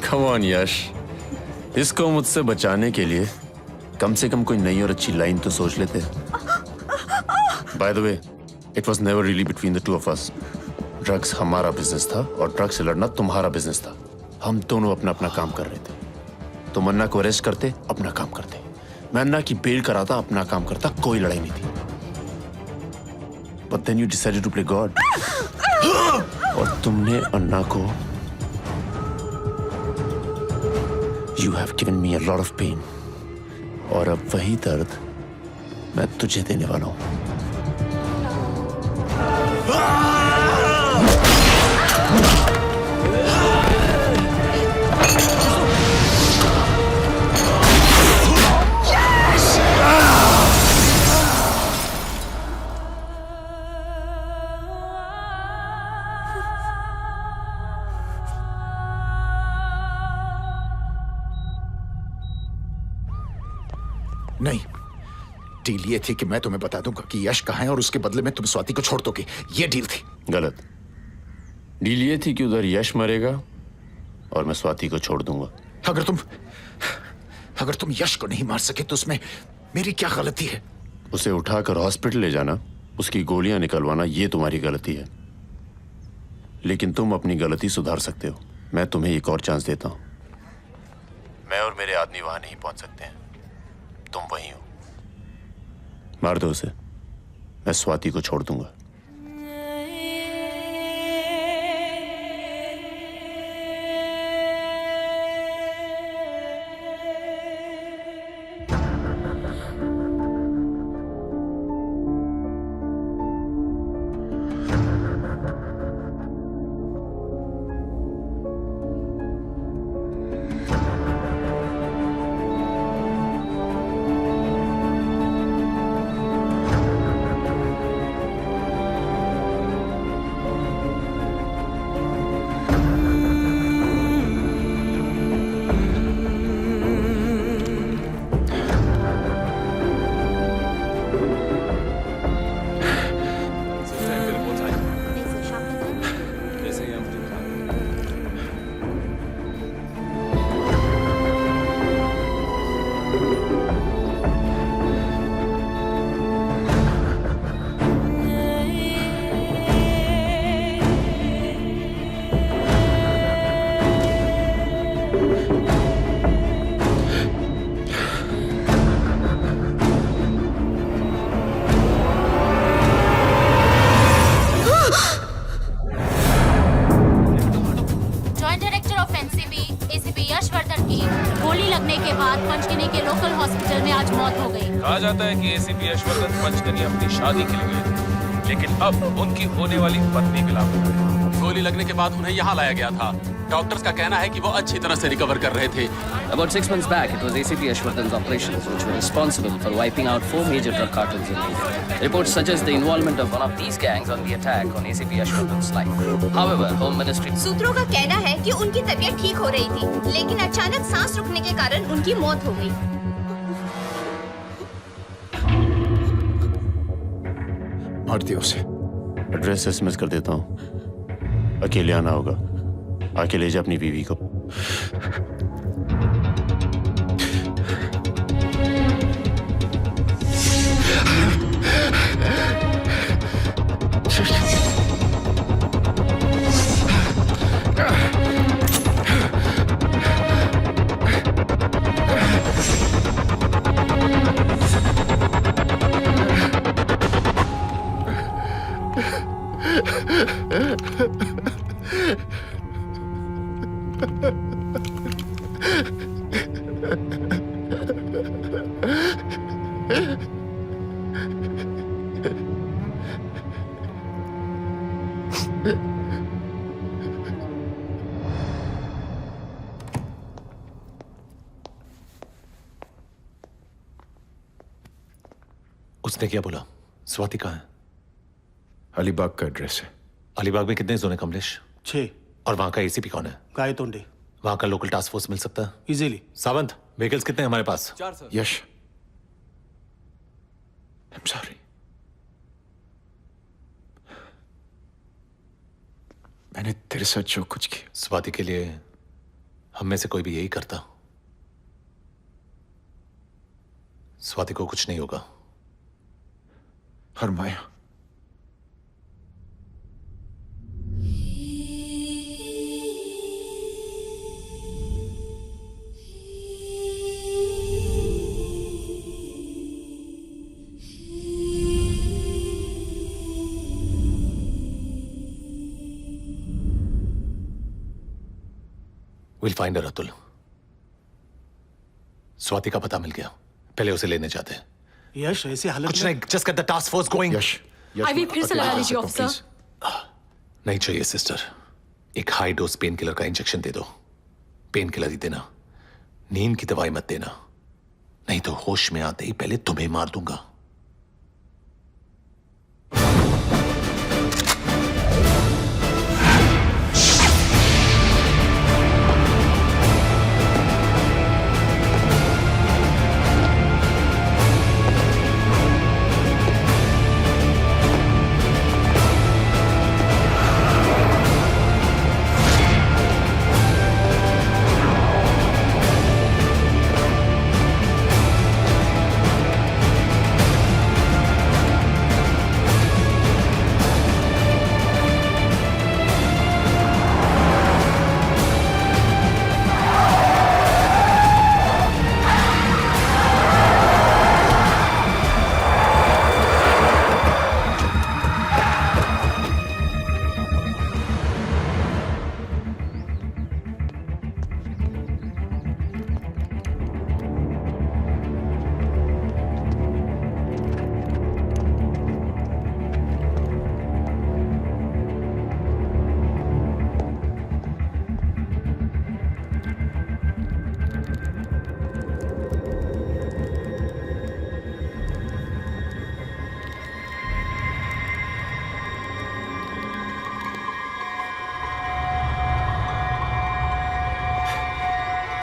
कम ऑन यश, इसको मुझसे बचाने के लिए कम से कम कोई नई और अच्छी लाइन तो सोच लेते। Bye the way, it was never really between the two of us. Drugs हमारा बिजनेस था और ड्रग्स से लड़ना तुम्हारा बिजनेस था। हम दोनों अपना अपना काम कर रहे थे। तुम अन्ना को अरेस्ट करते, अपना काम करते। मैं अन्ना की बेल कराता, अपना काम करता। कोई लड़ाई नहीं थी। But then you decided to play god और तुमने अन्ना को you have given me a lot of pain और अब वही दर्द मैं तुझे देने वाला हूं। नहीं, डील ये थी कि मैं तुम्हें बता दूंगा कि यश कहाँ है और उसके बदले में तुम स्वाति को छोड़ दोगे। ये डील थी। गलत। डील ये थी कि उधर यश मरेगा और मैं स्वाति को छोड़ दूंगा। अगर तुम यश को नहीं मार सके तो उसमें मेरी क्या गलती है? उसे उठाकर हॉस्पिटल ले जाना, उसकी गोलियां निकलवाना, ये तुम्हारी गलती है। लेकिन तुम अपनी गलती सुधार सकते हो। मैं तुम्हें एक और चांस देता हूं। मैं और मेरे आदमी वहां नहीं पहुंच सकते हैं, तुम वहीं हो। मार दो उसे, मैं स्वाति को छोड़ दूंगा। कहा जाता है कि एसीपी यशवर्धन पंचकन्या अपनी शादी के लिए गए थे, लेकिन अब उनकी होने वाली पत्नी के लापता है। गोली लगने के बाद उन्हें यहाँ लाया गया था। डॉक्टर्स का कहना है कि वो अच्छी तरह से रिकवर कर रहे थे। About 6 months back, it was ACP Yashwardhan's operations which were responsible for wiping out 4 major drug cartels in India. Reports suggest the involvement of one of these gangs on the attack on ACP Yashwardhan's life. However, Home Ministry सूत्रों का कहना है कि उनकी तबीयत ठीक हो रही थी, लेकिन अचानक सांस रुकने के कारण उनकी मौत हो गई। मार दिया उसे। एड्रेस एसएमएस कर देता हूँ, अकेले आना होगा। आके ले जा अपनी बीवी को। उसने क्या बोला? स्वाति कहाँ है? अलीबाग का एड्रेस है। अलीबाग में कितने जोन है कमलेश? 6। और वहां का एसीपी कौन है? गायतोंडे। वहां का लोकल टास्क फोर्स मिल सकता है? इजीली। सावंत, व्हीकल्स कितने हैं हमारे पास? 4 सर। Yash, I'm sorry. मैंने तेरे साथ जो कुछ किया। स्वाति के लिए हम में से कोई भी यही करता। स्वाति को कुछ नहीं होगा। और माया, We'll find her, Atul. Swati का पता मिल गया, पहले उसे लेने जाते हैं। यश ऐसे हालत कुछ नहीं, just get the task force going। Yash, IV फिर से लगा लीजिए ऑफिसर। नहीं चाहिए सिस्टर, एक हाई डोज पेन किलर का इंजेक्शन दे दो। पेन किलर ही देना, नींद की दवाई मत देना, नहीं तो होश में आते ही पहले तुम्हें मार दूंगा।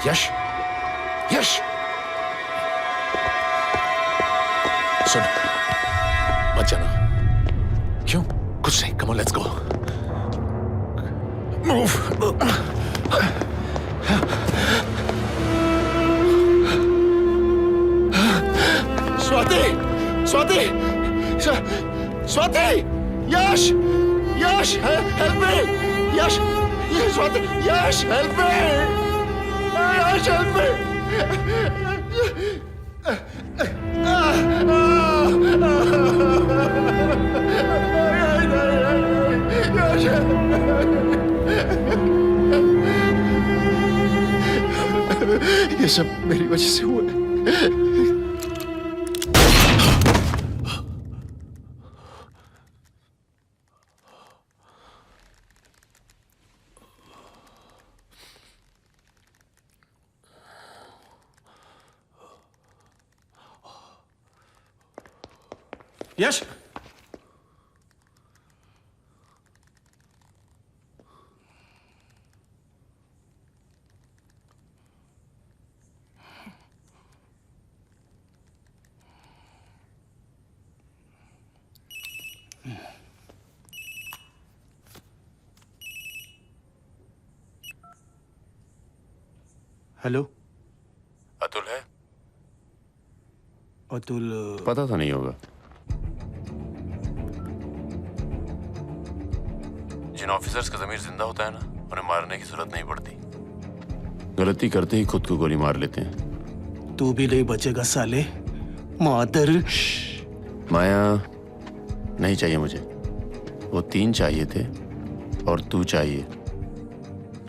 यश, यश, सुन, मत जाना। क्यों? कुछ नहीं, come on let's go. Move. Swati, Swati, Swati, Yash, Yash, help me, Yash, Swati, Yash, help me, Yash, help me. ये सब मेरी वजह से हुआ है। यश हेलो अतुल है? अतुल पता तो नहीं होगा। जिन ऑफिसर्स का जमीर जिंदा होता है ना, उन्हें मारने की जरूरत नहीं पड़ती। गलती करते ही खुद को गोली मार लेते हैं। तू भी नहीं बचेगा साले, मादर। माया नहीं चाहिए मुझे, वो 3 चाहिए थे और तू चाहिए।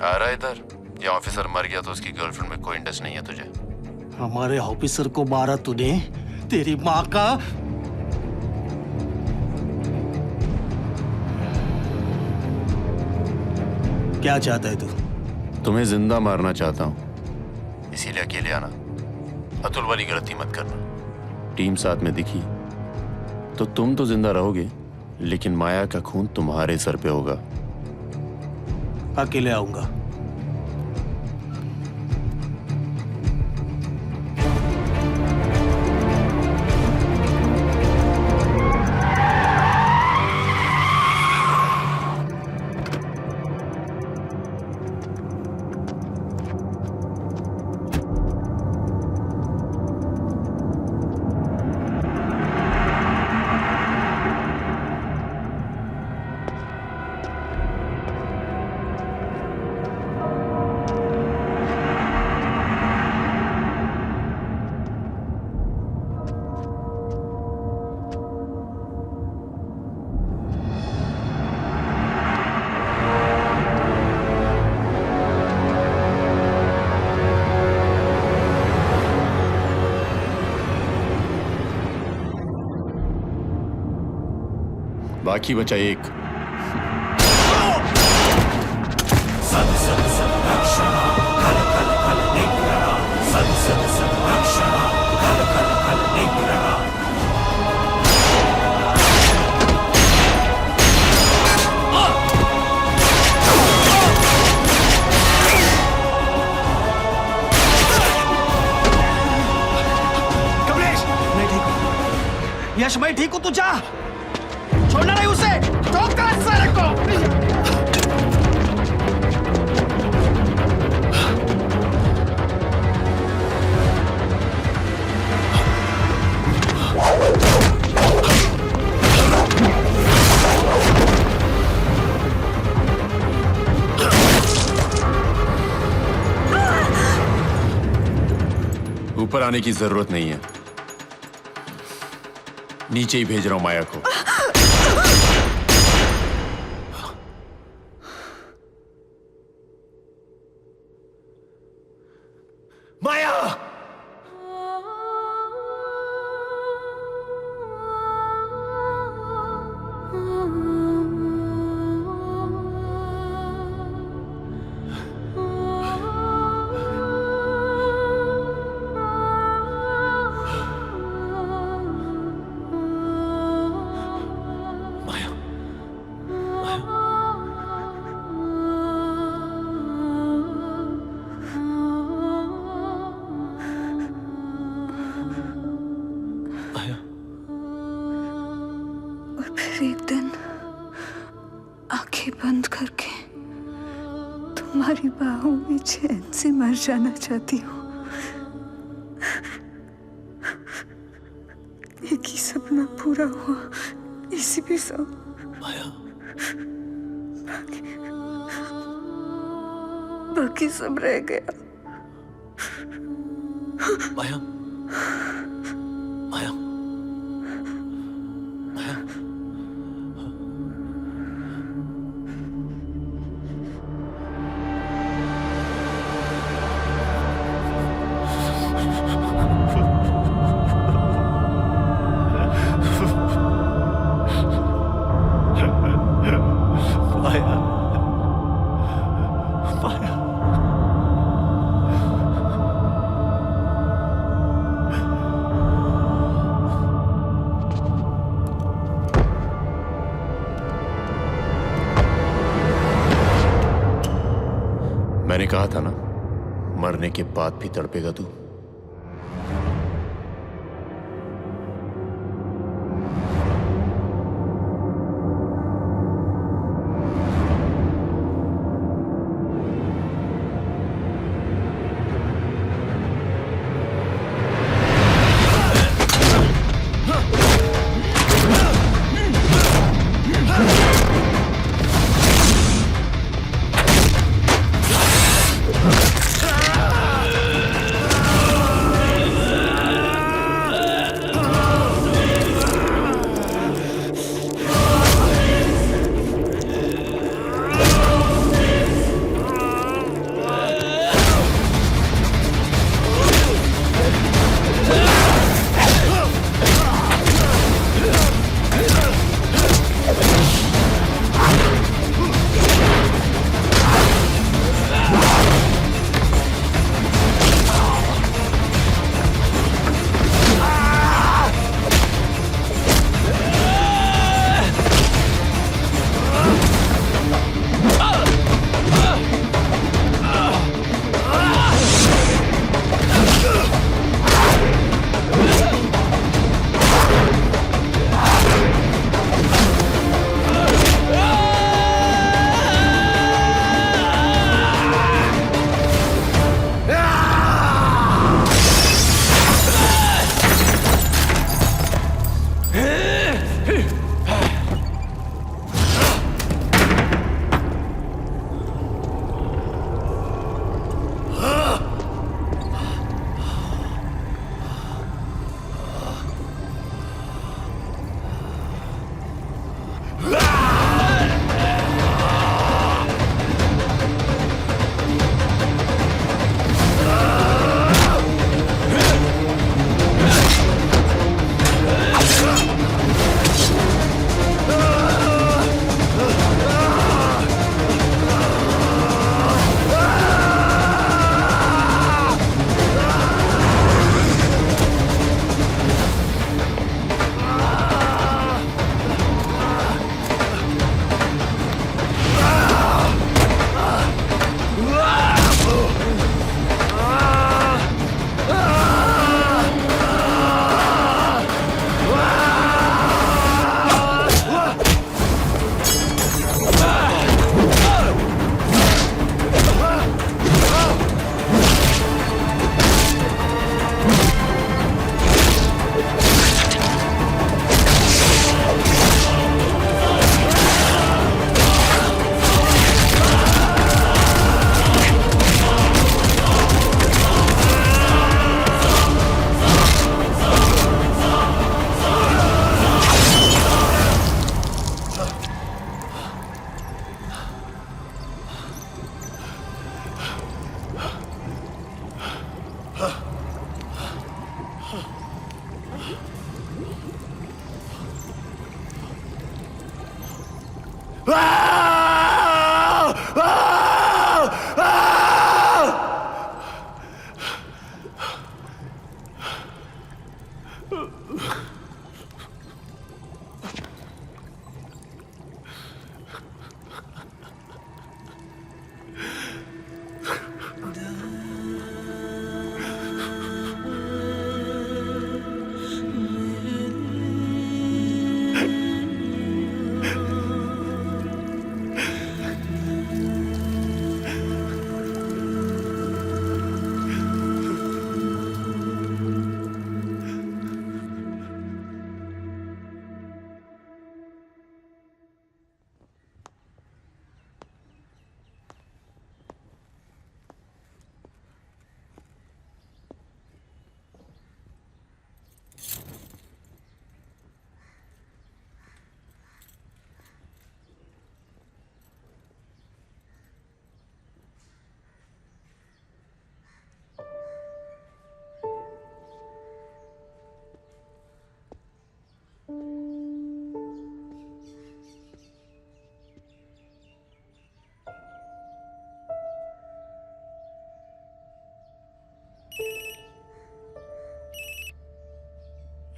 आ रहा है इधर। ये ऑफिसर मर गया तो उसकी गर्लफ्रेंड में कोई इंटरेस्ट नहीं है तुझे। हमारे ऑफिसर को मारा तूने, तेरी माँ का। क्या चाहता है तू? तुम्हें जिंदा मारना चाहता हूं, इसीलिए अकेले आना। अतुल वाली गलती मत करना। टीम साथ में दिखी तो तुम तो जिंदा रहोगे, लेकिन माया का खून तुम्हारे सर पे होगा। अकेले आऊंगा। बाकी बचा एक। कमलेश, मैं ठीक हूं। यश, मैं ठीक हूं, तू जा। छोड़ना नहीं उसे, ठोक सारे को। ऊपर आने की जरूरत नहीं है, नीचे ही भेज रहा हूं माया को। माया! एक दिन आंखें बंद करके तुम्हारी बाहों में चैन से मर जाना चाहती हूँ। एक ही सपना पूरा हुआ, इसी भी सब। बाकी सब रह गया। माया, माया, मैंने कहा था ना, मरने के बाद भी तड़पेगा तू।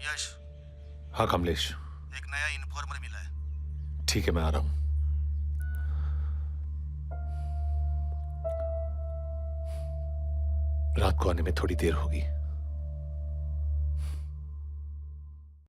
यश, हाँ कमलेश, एक नया इन्फॉर्मर मिला है। ठीक है मैं आ रहा हूं। रात को आने में थोड़ी देर होगी।